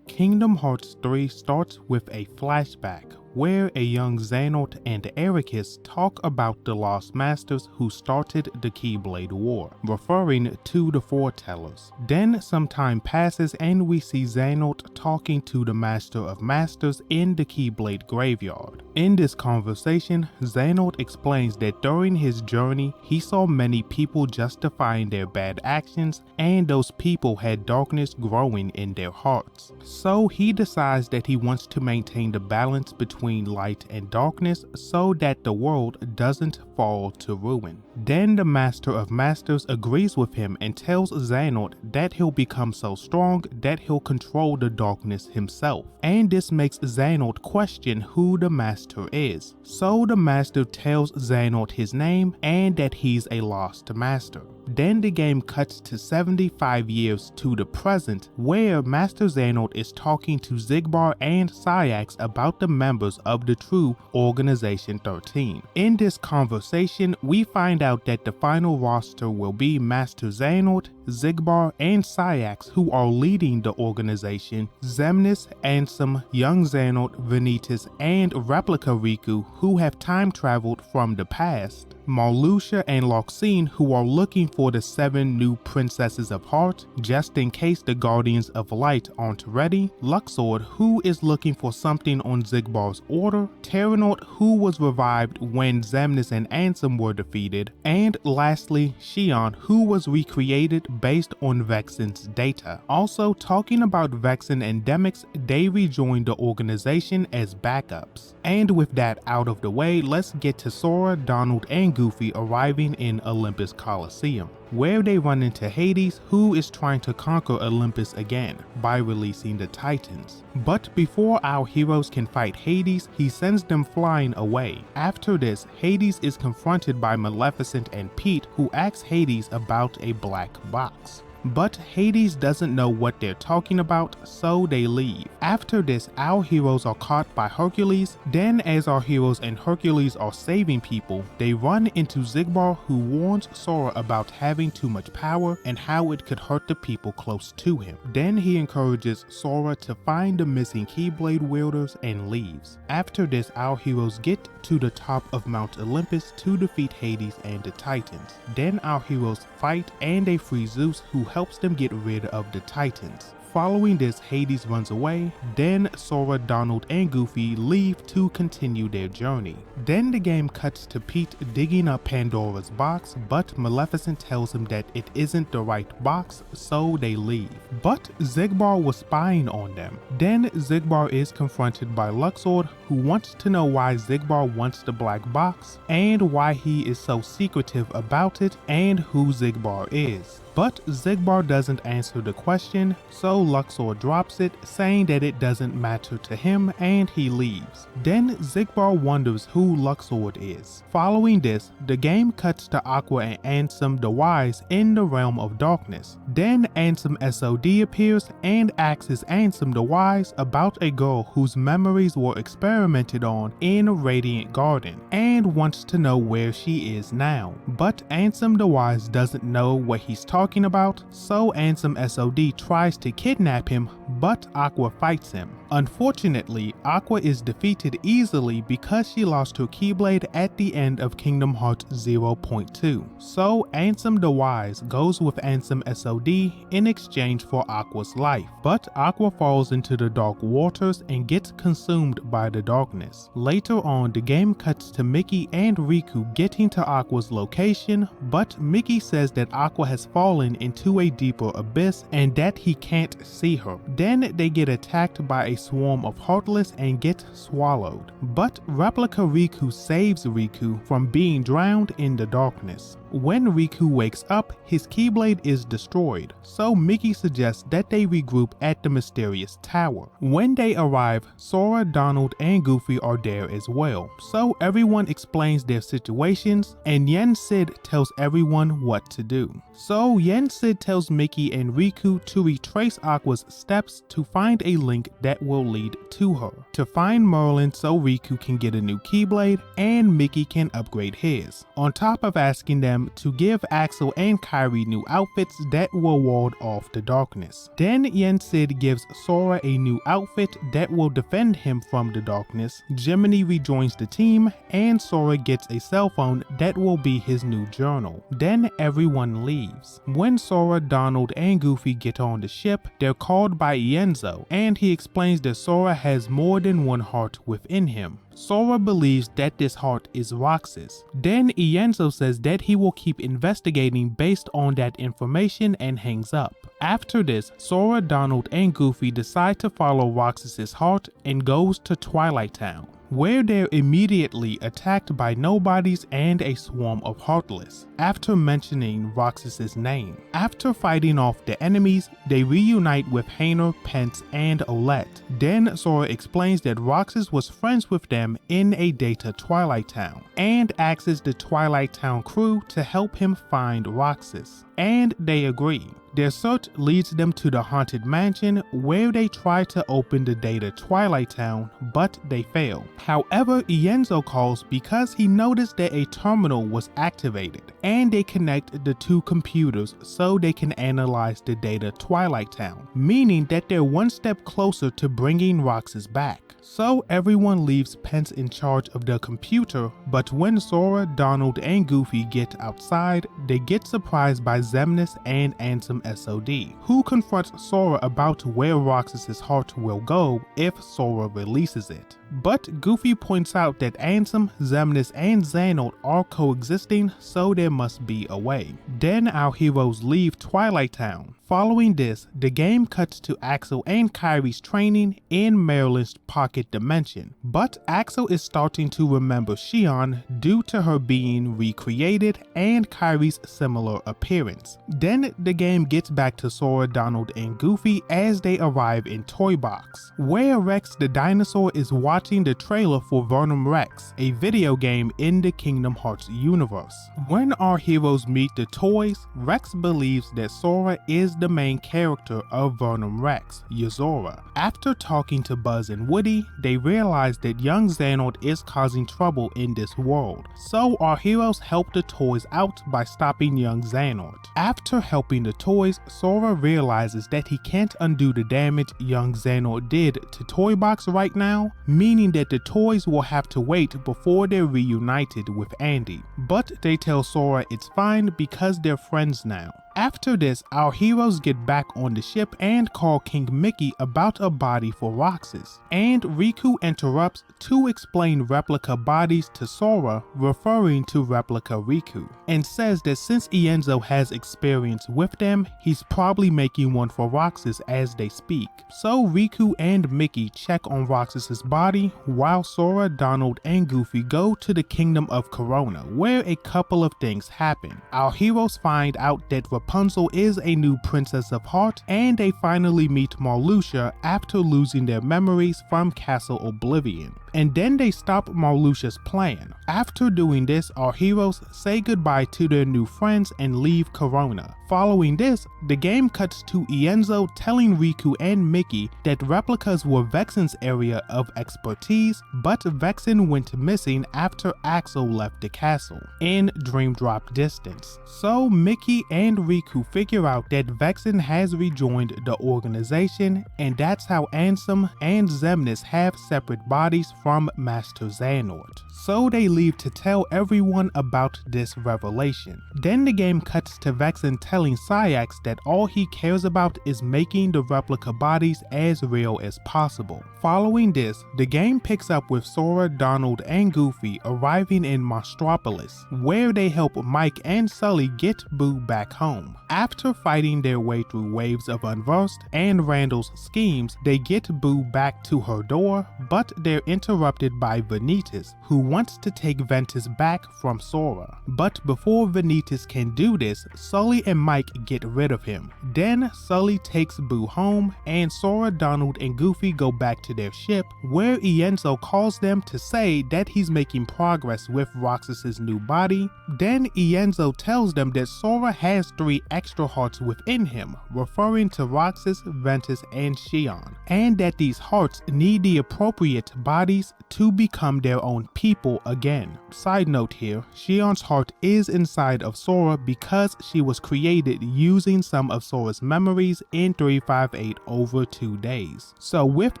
Kingdom Hearts 3 starts with a flashback where a young Xehanort and Ericus talk about the Lost Masters who started the Keyblade War, referring to the Foretellers. Then some time passes and we see Xehanort talking to the Master of Masters in the Keyblade graveyard. In this conversation, Xehanort explains that during his journey, he saw many people justifying their bad actions, and those people had darkness growing in their hearts. So he decides that he wants to maintain the balance between light and darkness so that the world doesn't fall to ruin. Then the Master of Masters agrees with him and tells Xehanort that he'll become so strong that he'll control the darkness himself. And this makes Xehanort question who the Master is. So the Master tells Xehanort his name and that he's a lost master. Then the game cuts to 75 years to the present, where Master Xehanort is talking to Xigbar and Syax about the members of the true Organization 13. In this conversation, we find out that the final roster will be Master Xehanort, Xigbar, and Syax, who are leading the organization, Xemnas, Ansem, Young Xehanort, Ventus, and Replica Riku, who have time traveled from the past, Marluxia and Luxu, who are looking for the 7 new Princesses of Heart, just in case the Guardians of Light aren't ready, Luxord, who is looking for something on Xigbar's order, Terranort, who was revived when Xemnas and Ansem were defeated, and lastly, Xion, who was recreated based on Vexen's data. Also, talking about Vexen and Demix, they rejoined the organization as backups. And with that out of the way, let's get to Sora, Donald, and Goofy arriving in Olympus Coliseum, where they run into Hades, who is trying to conquer Olympus again by releasing the Titans. But before our heroes can fight Hades, he sends them flying away. After this, Hades is confronted by Maleficent and Pete, who asks Hades about a black box. But Hades doesn't know what they're talking about, so they leave. After this, our heroes are caught by Hercules. Then as our heroes and Hercules are saving people, they run into Xigbar, who warns Sora about having too much power and how it could hurt the people close to him. Then he encourages Sora to find the missing Keyblade wielders and leaves. After this, our heroes get to the top of Mount Olympus to defeat Hades and the Titans. Then our heroes fight and they free Zeus, who helps them get rid of the Titans. Following this, Hades runs away. Then Sora, Donald, and Goofy leave to continue their journey. Then the game cuts to Pete digging up Pandora's box, but Maleficent tells him that it isn't the right box, so they leave. But Xigbar was spying on them. Then Xigbar is confronted by Luxord, who wants to know why Xigbar wants the black box, and why he is so secretive about it, and who Xigbar is. But Xigbar doesn't answer the question, so Luxord drops it, saying that it doesn't matter to him, and he leaves. Then Xigbar wonders who Luxord is. Following this, the game cuts to Aqua and Ansem the Wise in the realm of darkness. Then Ansem SOD appears and asks Ansem the Wise about a girl whose memories were experimented on in Radiant Garden, and wants to know where she is now. But Ansem the Wise doesn't know what he's talking about, so Ansem SOD tries to kidnap him, but Aqua fights him. Unfortunately, Aqua is defeated easily because she lost her Keyblade at the end of Kingdom Hearts 0.2. So Ansem the Wise goes with Ansem SOD in exchange for Aqua's life, but Aqua falls into the dark waters and gets consumed by the darkness. Later on, the game cuts to Mickey and Riku getting to Aqua's location, but Mickey says that Aqua has fallen into a deeper abyss and that he can't see her. Then they get attacked by a swarm of Heartless and get swallowed. But Replica Riku saves Riku from being drowned in the darkness. When Riku wakes up, his Keyblade is destroyed, so Mickey suggests that they regroup at the mysterious tower. When they arrive, Sora, Donald, and Goofy are there as well, so everyone explains their situations, and Yen Sid tells everyone what to do. So Yen Sid tells Mickey and Riku to retrace Aqua's steps to find a link that will lead to her, to find Merlin so Riku can get a new Keyblade and Mickey can upgrade his, on top of asking them them to give Axel and Kairi new outfits that will ward off the darkness. Then Yensid gives Sora a new outfit that will defend him from the darkness. Jiminy rejoins the team, and Sora gets a cell phone that will be his new journal. Then everyone leaves. When Sora, Donald, and Goofy get on the ship, they're called by Ienzo, and he explains that Sora has more than one heart within him. Sora believes that this heart is Roxas. Then Ienzo says that he will keep investigating based on that information and hangs up. After this, Sora, Donald, and Goofy decide to follow Roxas's heart and goes to Twilight Town, where they're immediately attacked by nobodies and a swarm of Heartless, after mentioning Roxas's name. After fighting off the enemies, they reunite with Hainer, Pence, and Olette. Then Sora explains that Roxas was friends with them in a Data Twilight Town, and asks the Twilight Town crew to help him find Roxas, and they agree. Their search leads them to the Haunted Mansion, where they try to open the Data Twilight Town, but they fail. However, Ienzo calls because he noticed that a terminal was activated, and they connect the two computers so they can analyze the Data Twilight Town, meaning that they're one step closer to bringing Roxas back. So everyone leaves Pence in charge of the computer, but when Sora, Donald, and Goofy get outside, they get surprised by Xemnas and Ansem SOD, who confronts Sora about where Roxas's heart will go if Sora releases it. But Goofy points out that Ansem, Xemnas, and Xehanort are coexisting, so there must be a way. Then our heroes leave Twilight Town. Following this, the game cuts to Axel and Kairi's training in Marilyn's pocket dimension, but Axel is starting to remember Xion due to her being recreated and Kairi's similar appearance. Then the game gets back to Sora, Donald, and Goofy as they arrive in Toy Box, where Rex the dinosaur is watching the trailer for Venom Rex, a video game in the Kingdom Hearts universe. When our heroes meet the toys, Rex believes that Sora is the main character of Venom Rex, Yozora. After talking to Buzz and Woody, they realize that young Xehanort is causing trouble in this world, so our heroes help the toys out by stopping young Xehanort. After helping the toys, Sora realizes that he can't undo the damage young Xehanort did to Toy Box right now, meaning that the toys will have to wait before they're reunited with Andy. But they tell Sora it's fine because they're friends now. After this, our heroes get back on the ship and call King Mickey about a body for Roxas, and Riku interrupts to explain replica bodies to Sora, referring to replica Riku, and says that since Ienzo has experience with them, he's probably making one for Roxas as they speak. So Riku and Mickey check on Roxas's body, while Sora, Donald, and Goofy go to the Kingdom of Corona, where a couple of things happen. Our heroes find out that Rapunzel is a new Princess of Heart, and they finally meet Marluxia after losing their memories from Castle Oblivion. And then they stop Marluxia's plan. After doing this, our heroes say goodbye to their new friends and leave Corona. Following this, the game cuts to Ienzo telling Riku and Mickey that replicas were Vexen's area of expertise, but Vexen went missing after Axel left the castle in Dream Drop Distance. So Mickey and Riku figure out that Vexen has rejoined the organization, and that's how Ansem and Xemnas have separate bodies from Master Xehanort. So they leave to tell everyone about this revelation. Then the game cuts to Vexen telling Sayax that all he cares about is making the replica bodies as real as possible. Following this, the game picks up with Sora, Donald, and Goofy arriving in Monstropolis, where they help Mike and Sully get Boo back home. After fighting their way through waves of Unversed and Randall's schemes, they get Boo back to her door, but they're interrupted by Ventus, who wants to take Ventus back from Sora. But before Ventus can do this, Sully and Mike get rid of him. Then Sully takes Boo home, and Sora, Donald, and Goofy go back to their ship, where Ienzo calls them to say that he's making progress with Roxas's new body. Then Ienzo tells them that Sora has 3 extra hearts within him, referring to Roxas, Ventus, and Xion, and that these hearts need the appropriate bodies to become their own people people again. Side note here, Xion's heart is inside of Sora because she was created using some of Sora's memories in 358 over 2 days. So with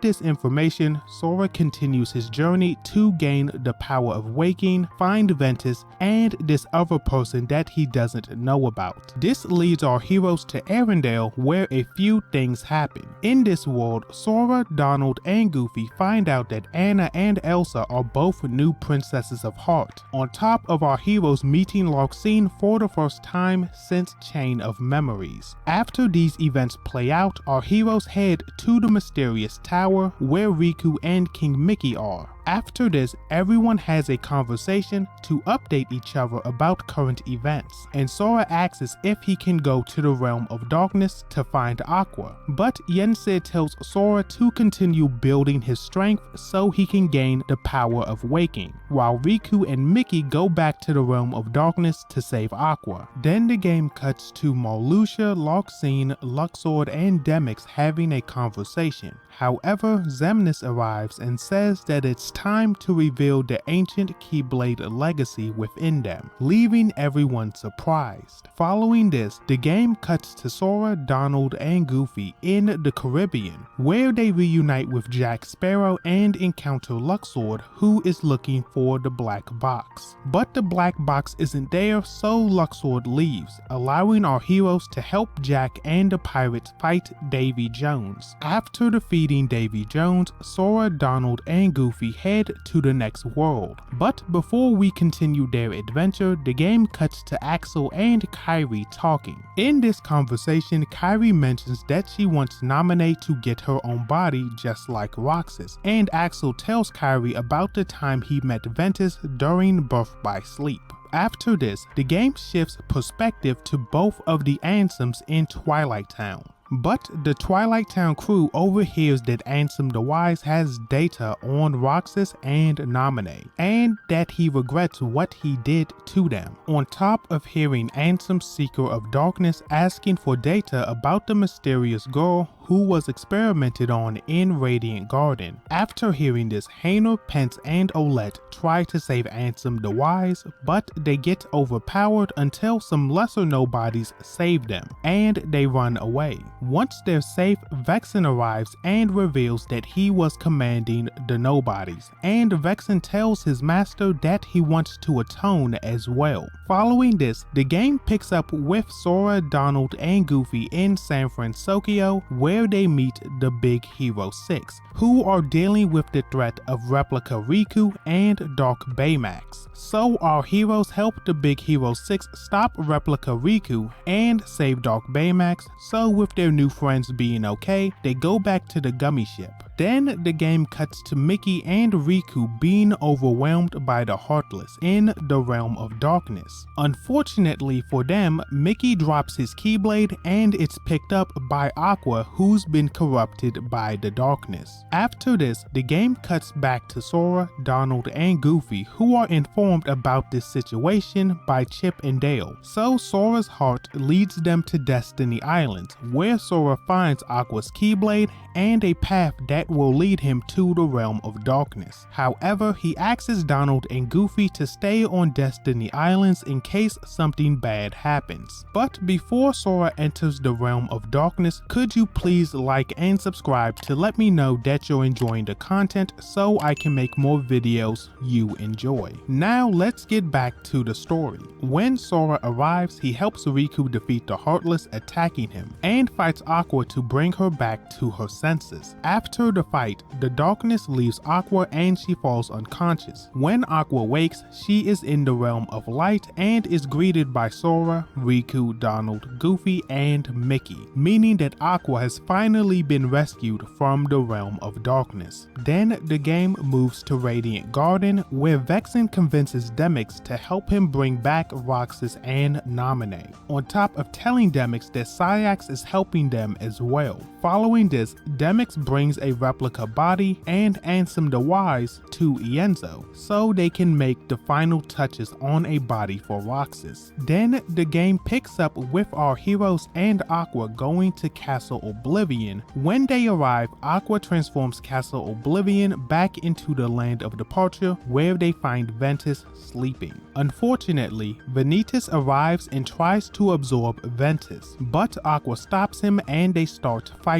this information, Sora continues his journey to gain the power of waking, find Ventus, and this other person that he doesn't know about. This leads our heroes to Arendelle, where a few things happen. In this world, Sora, Donald, and Goofy find out that Anna and Elsa are both new princesses of Heart, on top of our heroes meeting Roxas for the first time since Chain of Memories. After these events play out, our heroes head to the mysterious tower where Riku and King Mickey are. After this, everyone has a conversation to update each other about current events, and Sora asks if he can go to the realm of darkness to find Aqua, but Yensid tells Sora to continue building his strength so he can gain the power of waking, while Riku and Mickey go back to the realm of darkness to save Aqua. Then the game cuts to Marluxia, Roxas, Luxord, and Demyx having a conversation. However, Xemnas arrives and says that it's time to reveal the ancient Keyblade legacy within them, leaving everyone surprised. Following this, the game cuts to Sora, Donald, and Goofy in the Caribbean, where they reunite with Jack Sparrow and encounter Luxord, who is looking for the black box. But the black box isn't there, so Luxord leaves, allowing our heroes to help Jack and the pirates fight Davy Jones. After defeating Davy Jones, Sora, Donald, and Goofy head to the next world. But before we continue their adventure, the game cuts to Axel and Kairi talking. In this conversation, Kairi mentions that she wants Naminé to get her own body just like Roxas, and Axel tells Kairi about the time he met Ventus during Birth by Sleep. After this, the game shifts perspective to both of the Ansems in Twilight Town. But the Twilight Town crew overhears that Ansem the Wise has data on Roxas and Naminé, and that he regrets what he did to them. On top of hearing Ansem, Seeker of Darkness, asking for data about the mysterious girl who was experimented on in Radiant Garden. After hearing this, Hainer, Pence, and Olette try to save Ansem the Wise, but they get overpowered until some lesser nobodies save them, and they run away. Once they're safe, Vexen arrives and reveals that he was commanding the nobodies, and Vexen tells his master that he wants to atone as well. Following this, the game picks up with Sora, Donald, and Goofy in San Francisco, where they meet the Big Hero 6, who are dealing with the threat of Replica Riku and Dark Baymax. So our heroes help the Big Hero 6 stop Replica Riku and save Dark Baymax, so with their new friends being okay, they go back to the gummy ship. Then the game cuts to Mickey and Riku being overwhelmed by the Heartless in the realm of darkness. Unfortunately for them, Mickey drops his Keyblade and it's picked up by Aqua, who's been corrupted by the darkness. After this, the game cuts back to Sora, Donald, and Goofy, who are informed about this situation by Chip and Dale. So Sora's heart leads them to Destiny Island, where Sora finds Aqua's Keyblade and a path that will lead him to the realm of darkness. However, he asks Donald and Goofy to stay on Destiny Islands in case something bad happens. But before Sora enters the realm of darkness, could you please like and subscribe to let me know that you're enjoying the content so I can make more videos you enjoy. Now let's get back to the story. When Sora arrives, he helps Riku defeat the Heartless attacking him and fights Aqua to bring her back to her senses. After the fight, the darkness leaves Aqua and she falls unconscious. When Aqua wakes, she is in the realm of light and is greeted by Sora, Riku, Donald, Goofy, and Mickey, meaning that Aqua has finally been rescued from the realm of darkness. Then the game moves to Radiant Garden, where Vexen convinces Demyx to help him bring back Roxas and Naminé, on top of telling Demyx that Sayax is helping them as well. Following this, Demyx brings a replica body and Ansem the Wise to Ienzo, so they can make the final touches on a body for Roxas. Then the game picks up with our heroes and Aqua going to Castle Oblivion. When they arrive, Aqua transforms Castle Oblivion back into the land of departure, where they find Ventus sleeping. Unfortunately, Ventus arrives and tries to absorb Ventus, but Aqua stops him and they start fighting.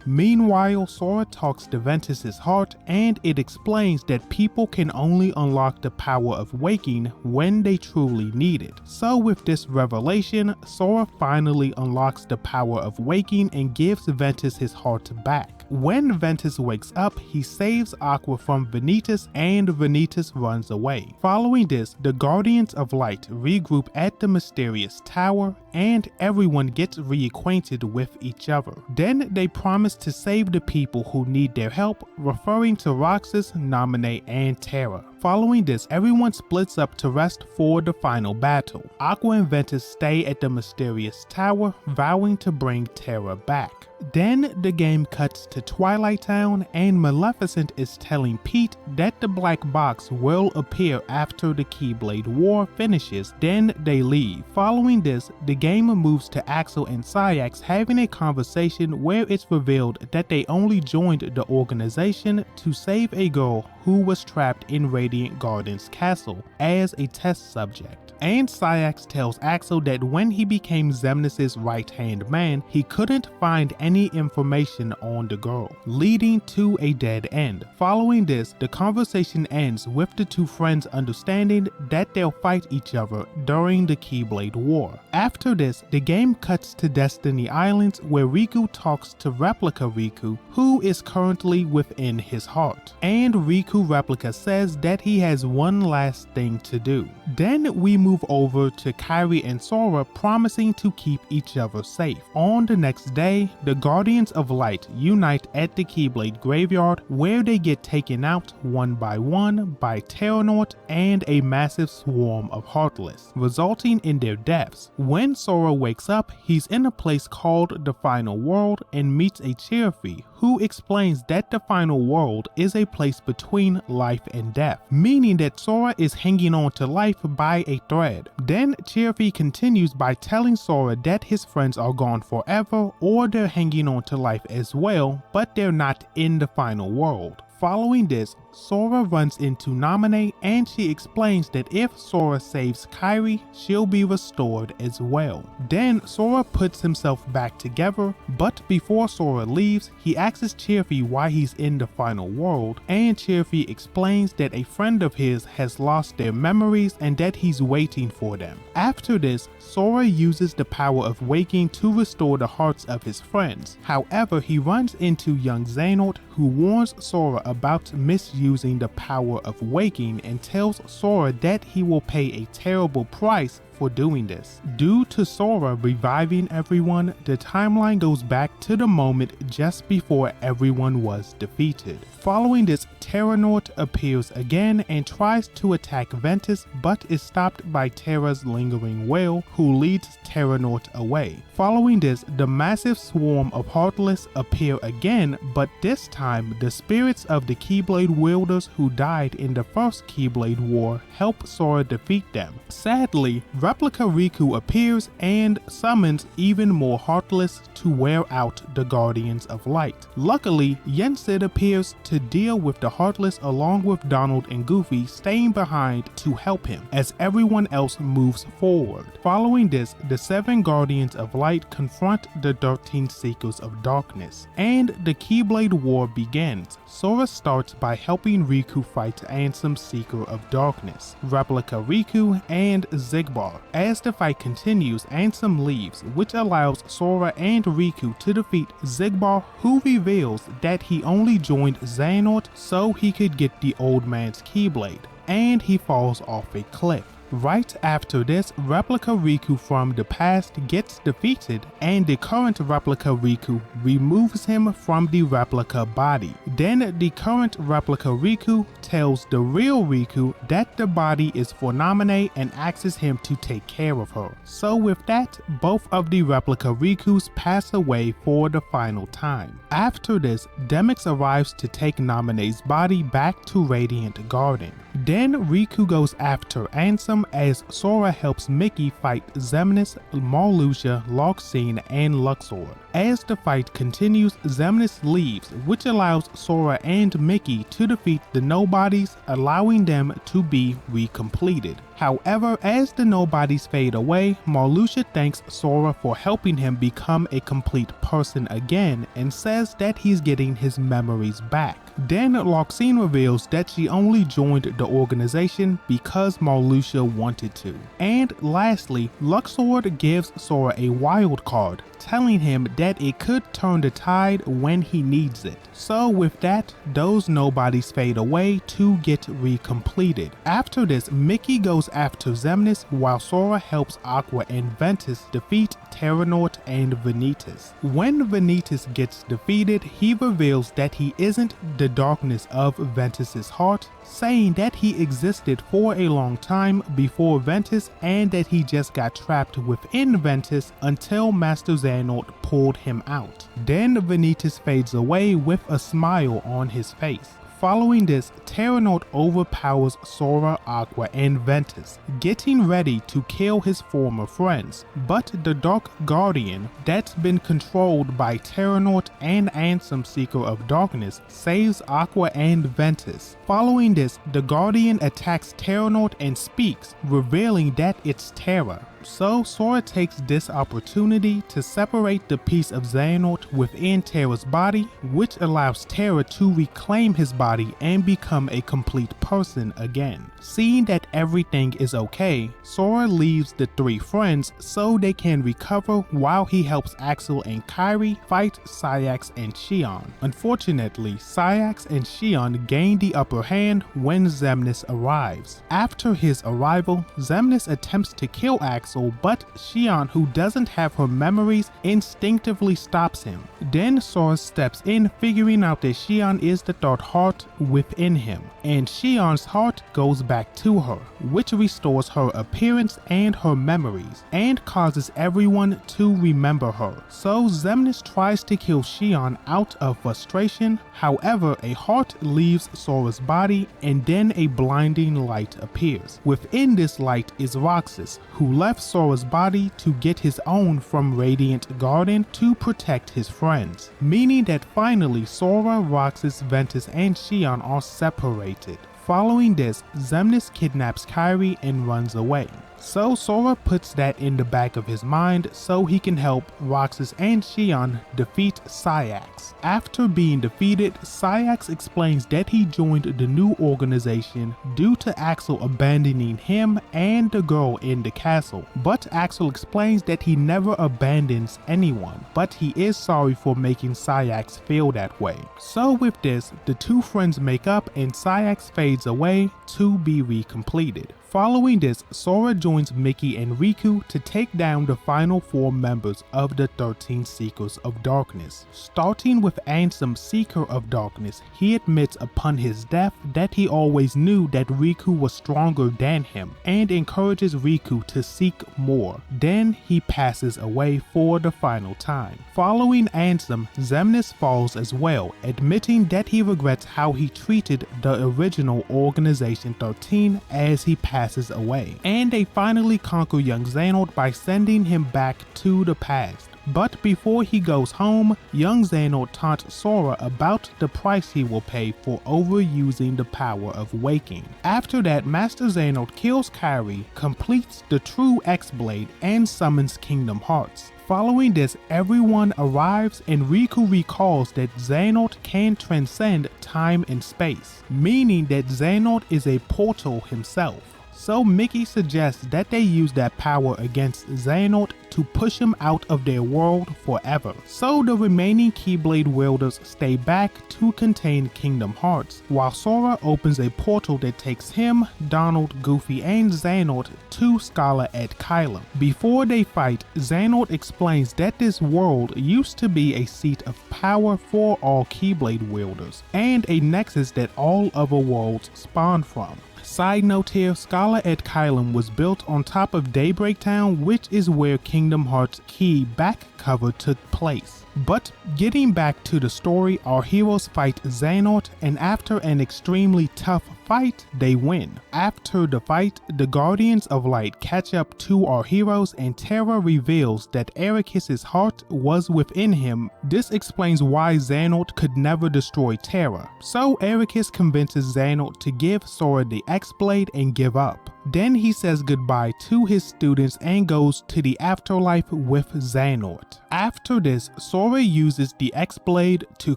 Meanwhile, Sora talks to Ventus's heart and it explains that people can only unlock the power of waking when they truly need it. So with this revelation, Sora finally unlocks the power of waking and gives Ventus his heart back. When Ventus wakes up, he saves Aqua from Ventus and Ventus runs away. Following this, the Guardians of Light regroup at the mysterious tower and everyone gets reacquainted with each other. Then they promise to save the people who need their help, referring to Roxas, Naminé, and Terra. Following this, everyone splits up to rest for the final battle. Aqua and Ventus stay at the mysterious tower, vowing to bring Terra back. Then the game cuts to Twilight Town and Maleficent is telling Pete that the black box will appear after the Keyblade War finishes, then they leave. Following this, the game moves to Axel and Sayax having a conversation where it's revealed that they only joined the organization to save a girl who was trapped in Radiant Garden's castle as a test subject. And Sayax tells Axel that when he became Xemnas' right-hand man, he couldn't find any information on the girl, leading to a dead end. Following this, the conversation ends with the two friends understanding that they'll fight each other during the Keyblade War. After this, the game cuts to Destiny Islands where Riku talks to Replica Riku, who is currently within his heart. And Riku Replica says that he has one last thing to do. Then we move over to Kairi and Sora promising to keep each other safe. On the next day, the Guardians of Light unite at the Keyblade graveyard where they get taken out one by Xehanort and a massive swarm of Heartless, resulting in their deaths. When Sora wakes up, he's in a place called the Final World and meets a Cherfi who explains that the Final World is a place between life and death, meaning that Sora is hanging on to life by a thread. Then Cherfi continues by telling Sora that his friends are gone forever or they're hanging on to life as well, but they're not in the Final World. Following this, Sora runs into Naminé and she explains that if Sora saves Kairi, she'll be restored as well. Then Sora puts himself back together, but before Sora leaves, he asks Cherfi why he's in the Final World, and Cherfi explains that a friend of his has lost their memories and that he's waiting for them. After this, Sora uses the power of waking to restore the hearts of his friends. However, he runs into young Xehanort who warns Sora about misusing the power of waking and tells Sora that he will pay a terrible price for doing this. Due to Sora reviving everyone, the timeline goes back to the moment just before everyone was defeated. Following this, Xehanort appears again and tries to attack Ventus, but is stopped by Terra's lingering wail, who leads Xehanort away. Following this, the massive swarm of Heartless appear again, but this time the spirits of the Keyblade wielders who died in the first Keyblade War help Sora defeat them. Sadly, Replica Riku appears and summons even more Heartless to wear out the Guardians of Light. Luckily, Yensid appears to deal with the Heartless along with Donald and Goofy staying behind to help him as everyone else moves forward. Following this, the 7 Guardians of Light confront the 13 Seekers of Darkness, and the Keyblade War begins. Sora starts by helping Riku fight Ansem Seeker of Darkness, Replica Riku, and Xigbar. As the fight continues, Ansem leaves, which allows Sora and Riku to defeat Xigbar, who reveals that he only joined Xehanort so he could get the old man's Keyblade, and he falls off a cliff. Right after this, replica Riku from the past gets defeated, and the current replica Riku removes him from the replica body. Then the current replica Riku tells the real Riku that the body is for Naminé and asks him to take care of her. So with that, both of the replica Rikus pass away for the final time. After this, Demyx arrives to take Naminé's body back to Radiant Garden. Then Riku goes after Ansem as Sora helps Mickey fight Xemnas, Marluxia, Loxine, and Luxu. As the fight continues, Xemnas leaves, which allows Sora and Mickey to defeat the Nobodies, allowing them to be recompleted. However, as the Nobodies fade away, Marluxia thanks Sora for helping him become a complete person again and says that he's getting his memories back. Then Loxine reveals that she only joined the organization because Marluxia wanted to. And lastly, Luxu gives Sora a wild card, telling him that it could turn the tide when he needs it. So with that, those Nobodies fade away to get recompleted. After this, Mickey goes after Xemnas while Sora helps Aqua and Ventus defeat Xehanort and Ventus. When Ventus gets defeated, he reveals that he isn't the darkness of Ventus's heart, saying that he existed for a long time before Ventus and that he just got trapped within Ventus until Master Xehanort pulled him out. Then Ventus fades away with a smile on his face. Following this, Xehanort overpowers Sora, Aqua, and Ventus, getting ready to kill his former friends. But the Dark Guardian, that's been controlled by Xehanort and Ansem Seeker of Darkness, saves Aqua and Ventus. Following this, the Guardian attacks Xehanort and speaks, revealing that it's Terra. So Sora takes this opportunity to separate the piece of Xehanort within Terra's body, which allows Terra to reclaim his body and become a complete person again. Seeing that everything is okay, Sora leaves the three friends so they can recover while he helps Axel and Kairi fight Sayax and Xion. Unfortunately, Sayax and Xion gain the upper hand when Xemnas arrives. After his arrival, Xemnas attempts to kill Axel, but Xion, who doesn't have her memories, instinctively stops him. Then Sora steps in, figuring out that Xion is the third heart within him, and Xion's heart goes back to her, which restores her appearance and her memories, and causes everyone to remember her. So Xemnas tries to kill Xion out of frustration, however a heart leaves Sora's body and then a blinding light appears. Within this light is Roxas, who left Sora's body to get his own from Radiant Garden to protect his friends, meaning that finally Sora, Roxas, Ventus, and Xion are separated. Following this, Xemnas kidnaps Kairi and runs away. So Sora puts that in the back of his mind so he can help Roxas and Xion defeat Sayax. After being defeated, Sayax explains that he joined the new organization due to Axel abandoning him and the girl in the castle. But Axel explains that he never abandons anyone, but he is sorry for making Sayax feel that way. So with this, the two friends make up and Sayax fades away to be recompleted. Following this, Sora joins Mickey and Riku to take down the final 4 members of the 13 Seekers of Darkness. Starting with Ansem, Seeker of Darkness, he admits upon his death that he always knew that Riku was stronger than him and encourages Riku to seek more. Then he passes away for the final time. Following Ansem, Xemnas falls as well, admitting that he regrets how he treated the original Organization 13 as he passes away, and they finally conquer young Xehanort by sending him back to the past. But before he goes home, young Xehanort taunts Sora about the price he will pay for overusing the power of waking. After that, Master Xehanort kills Kairi, completes the true X-Blade, and summons Kingdom Hearts. Following this, everyone arrives and Riku recalls that Xehanort can transcend time and space, meaning that Xehanort is a portal himself. So Mickey suggests that they use that power against Xehanort to push him out of their world forever. So the remaining Keyblade wielders stay back to contain Kingdom Hearts, while Sora opens a portal that takes him, Donald, Goofy, and Xehanort to Scala at Kylam. Before they fight, Xehanort explains that this world used to be a seat of power for all Keyblade wielders, and a nexus that all other worlds spawn from. Side note here, Scala at Kylam was built on top of Daybreak Town, which is where Kingdom Hearts Key back cover took place. But getting back to the story, our heroes fight Xehanort, and after an extremely tough fight, they win. After the fight, the Guardians of Light catch up to our heroes, and Terra reveals that Ericus's heart was within him. This explains why Xehanort could never destroy Terra. So Ericus convinces Xehanort to give Sora the X-Blade and give up. Then he says goodbye to his students and goes to the afterlife with Xehanort. After this, Sora uses the X-Blade to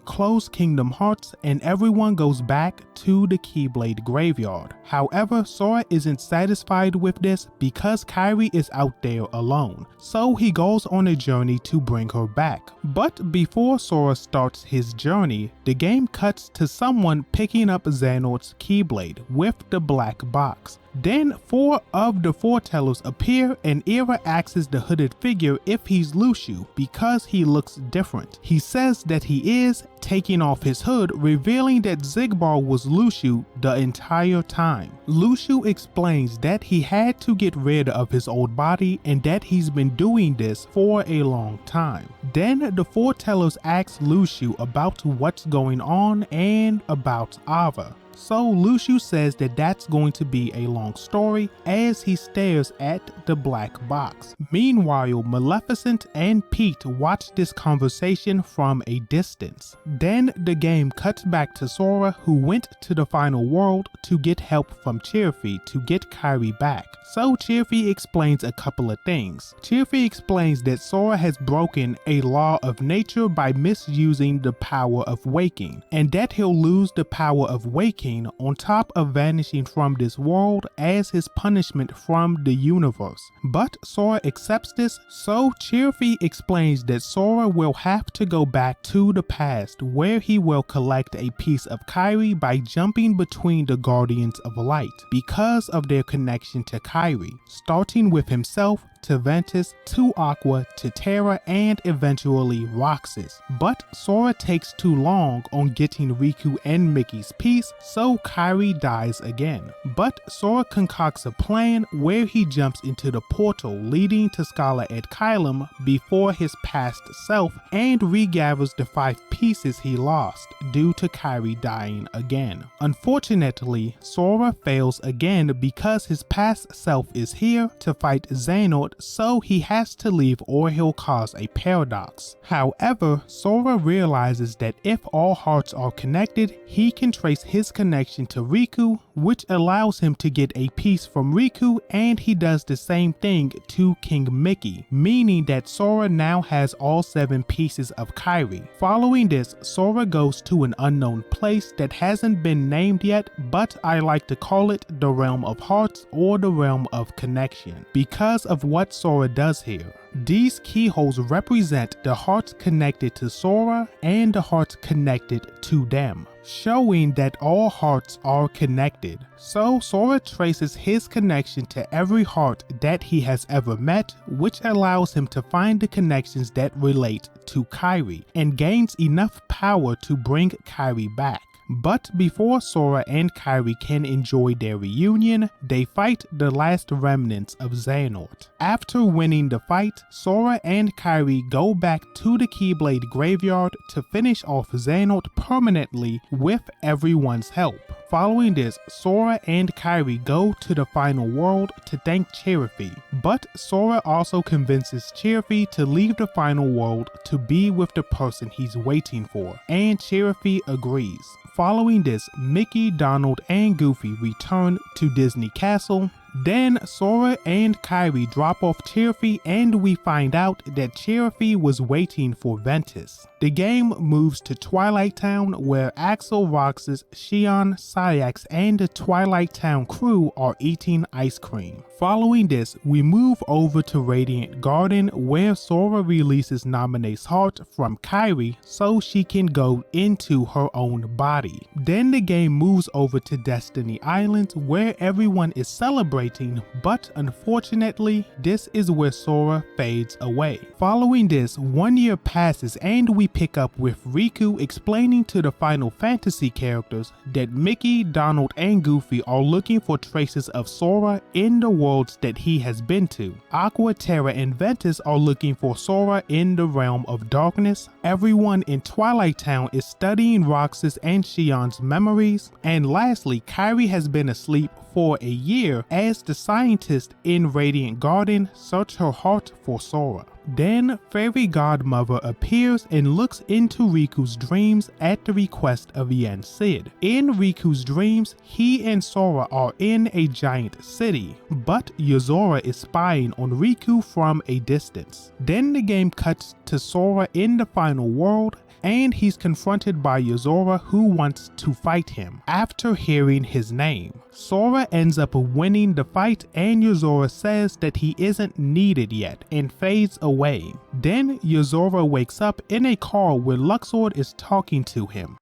close Kingdom Hearts, and everyone goes back to the Keyblade graveyard. However, Sora isn't satisfied with this because Kairi is out there alone, so he goes on a journey to bring her back. But before Sora starts his journey, the game cuts to someone picking up Xehanort's Keyblade with the black box. Then 4 of the Foretellers appear, and Ira asks the hooded figure if he's Luxu because he looks different. He says that he is, taking off his hood, revealing that Xigbar was Luxu the entire time. Luxu explains that he had to get rid of his old body and that he's been doing this for a long time. Then the Foretellers ask Luxu about what's going on and about Ava. So Luxu says that that's going to be a long story as he stares at the black box. Meanwhile, Maleficent and Pete watch this conversation from a distance. Then the game cuts back to Sora, who went to the final world to get help from Chirfy to get Kairi back. So Chirfy explains a couple of things. Chirfy explains that Sora has broken a law of nature by misusing the power of waking, and that he'll lose the power of waking on top of vanishing from this world as his punishment from the universe. But Sora accepts this, so Chirfy explains that Sora will have to go back to the past where he will collect a piece of Kairi by jumping between the Guardians of Light because of their connection to Kairi, starting with himself to Ventus, to Aqua, to Terra, and eventually Roxas. But Sora takes too long on getting Riku and Mickey's piece, so Kairi dies again. But Sora concocts a plan where he jumps into the portal leading to Scala at Kylam before his past self and regathers the 5 pieces he lost due to Kairi dying again. Unfortunately, Sora fails again because his past self is here to fight Xehanort, so he has to leave or he'll cause a paradox. However, Sora realizes that if all hearts are connected, he can trace his connection to Riku, which allows him to get a piece from Riku, and he does the same thing to King Mickey, meaning that Sora now has all 7 pieces of Kairi. Following this, Sora goes to an unknown place that hasn't been named yet, but I like to call it the Realm of Hearts or the Realm of Connection because of what Sora does here. These keyholes represent the hearts connected to Sora and the hearts connected to them, showing that all hearts are connected. So Sora traces his connection to every heart that he has ever met, which allows him to find the connections that relate to Kairi and gains enough power to bring Kairi back. But before Sora and Kairi can enjoy their reunion, they fight the last remnants of Xehanort. After winning the fight, Sora and Kairi go back to the Keyblade graveyard to finish off Xehanort permanently with everyone's help. Following this, Sora and Kairi go to the final world to thank Chirfy, but Sora also convinces Chirfy to leave the final world to be with the person he's waiting for, and Chirfy agrees. Following this, Mickey, Donald, and Goofy return to Disney Castle. Then Sora and Kairi drop off Cherfi and we find out that Cherfi was waiting for Ventus. The game moves to Twilight Town where Axel, Roxas, Xion, Keyblade, and the Twilight Town crew are eating ice cream. Following this, we move over to Radiant Garden where Sora releases Naminé's heart from Kairi so she can go into her own body. Then the game moves over to Destiny Island where everyone is celebrating, but unfortunately, this is where Sora fades away. Following this, 1 year passes and we pick up with Riku explaining to the Final Fantasy characters that Mickey, Donald, and Goofy are looking for traces of Sora in the worlds that he has been to. Aqua, Terra, and Ventus are looking for Sora in the realm of darkness. Everyone in Twilight Town is studying Roxas and Xion's memories. And lastly, Kairi has been asleep for a year as the scientists in Radiant Garden search her heart for Sora. Then Fairy Godmother appears and looks into Riku's dreams at the request of Yen Sid. In Riku's dreams, he and Sora are in a giant city, but Yozora is spying on Riku from a distance. Then the game cuts to Sora in the final world and he's confronted by Yozora who wants to fight him. After hearing his name, Sora ends up winning the fight and Yozora says that he isn't needed yet and fades away. Then Yozora wakes up in a car where Luxu is talking to him.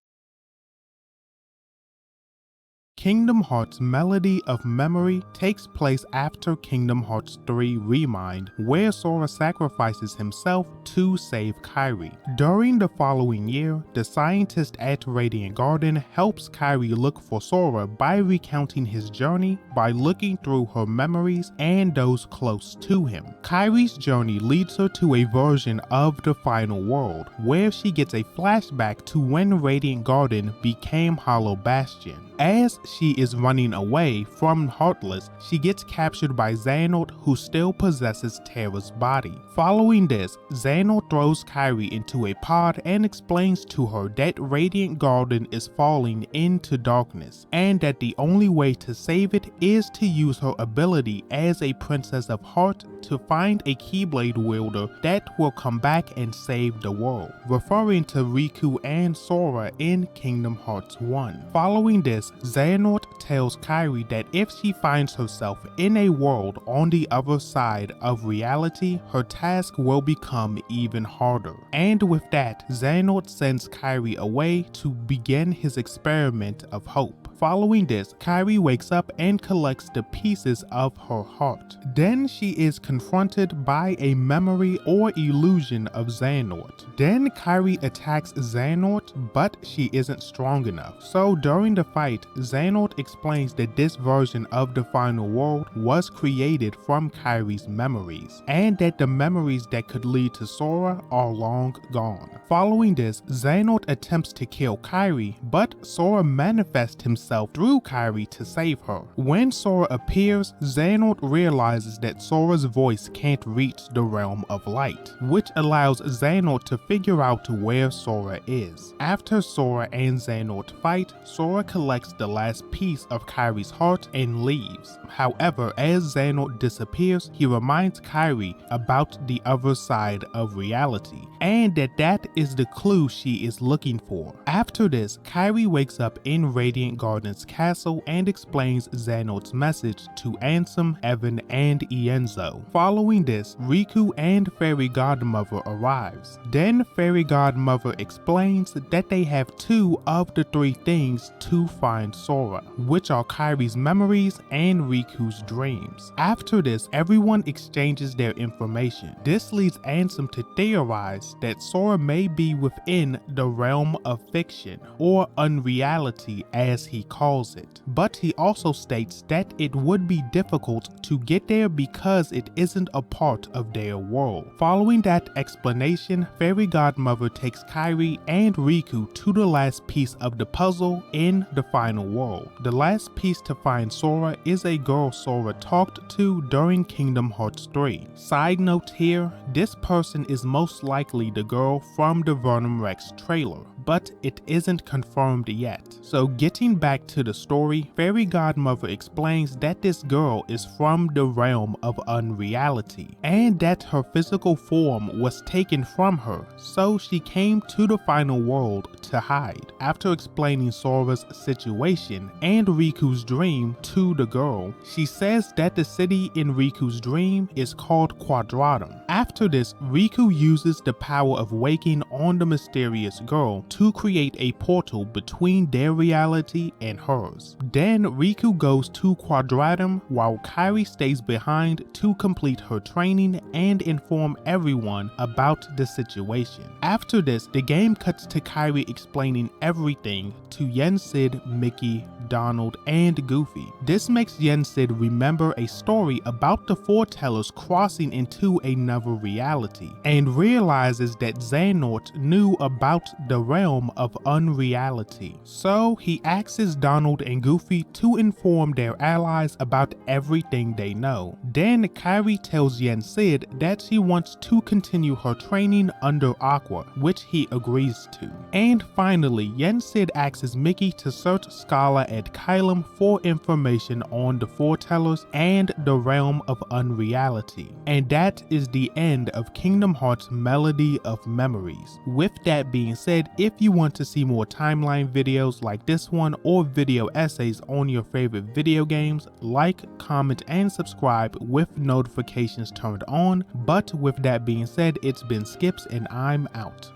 Kingdom Hearts Melody of Memory takes place after Kingdom Hearts 3 Remind, where Sora sacrifices himself to save Kairi. During the following year, the scientist at Radiant Garden helps Kairi look for Sora by recounting his journey by looking through her memories and those close to him. Kairi's journey leads her to a version of the final world, where she gets a flashback to when Radiant Garden became Hollow Bastion. As she is running away from Heartless, she gets captured by Xehanort, who still possesses Terra's body. Following this, Xehanort throws Kairi into a pod and explains to her that Radiant Garden is falling into darkness, and that the only way to save it is to use her ability as a Princess of Heart to find a Keyblade wielder that will come back and save the world, referring to Riku and Sora in Kingdom Hearts 1. Following this, Xehanort tells Kairi that if she finds herself in a world on the other side of reality, her task will become even harder. And with that, Xehanort sends Kairi away to begin his experiment of hope. Following this, Kairi wakes up and collects the pieces of her heart. Then she is confronted by a memory or illusion of Xehanort. Then Kairi attacks Xehanort, but she isn't strong enough. So during the fight, Xehanort explains that this version of the final world was created from Kairi's memories, and that the memories that could lead to Sora are long gone. Following this, Xehanort attempts to kill Kairi, but Sora manifests himself through Kairi to save her. When Sora appears, Xehanort realizes that Sora's voice can't reach the realm of light, which allows Xehanort to figure out where Sora is. After Sora and Xehanort fight, Sora collects the last piece of Kairi's heart and leaves. However, as Xehanort disappears, he reminds Kairi about the other side of reality, and that is the clue she is looking for. After this, Kairi wakes up in Radiant Garden's castle and explains Xehanort's message to Ansem, Evan, and Ienzo. Following this, Riku and Fairy Godmother arrives. Then Fairy Godmother explains that they have 2 of the 3 things to find Sora, which are Kairi's memories and Riku's dreams. After this, everyone exchanges their information. This leads Ansem to theorize that Sora may be within the realm of fiction, or unreality as he calls it. But he also states that it would be difficult to get there because it isn't a part of their world. Following that explanation, Fairy Godmother takes Kairi and Riku to the last piece of the puzzle in the final world. The last piece to find Sora is a girl Sora talked to during Kingdom Hearts 3. Side note here, this person is most likely the girl from the Venom Rex trailer, but it isn't confirmed yet. So getting back to the story, Fairy Godmother explains that this girl is from the realm of unreality, and that her physical form was taken from her, so she came to the final world to hide. After explaining Sora's situation and Riku's dream to the girl, she says that the city in Riku's dream is called Quadratum. After this, Riku uses the power of waking on the mysterious girl to create a portal between their reality and hers. Then Riku goes to Quadratum while Kairi stays behind to complete her training and inform everyone about the situation. After this, the game cuts to Kairi explaining everything to Yen Sid, Mickey, Donald, and Goofy. This makes Yen Sid remember a story about the Foretellers crossing into another reality, and realizes that Xehanort knew about the realm of unreality. So he asks Donald and Goofy to inform their allies about everything they know. Then Kairi tells Yen Sid that she wants to continue her training under Aqua, which he agrees to. And finally, Yen Sid asks Mickey to search Scala and Kylum for information on the Foretellers and the realm of unreality. And that is the end of Kingdom Hearts Melody of Memories. With that being said, if you want to see more timeline videos like this one or video essays on your favorite video games, like, comment, and subscribe with notifications turned on. But with that being said, it's been Skipx and I'm out.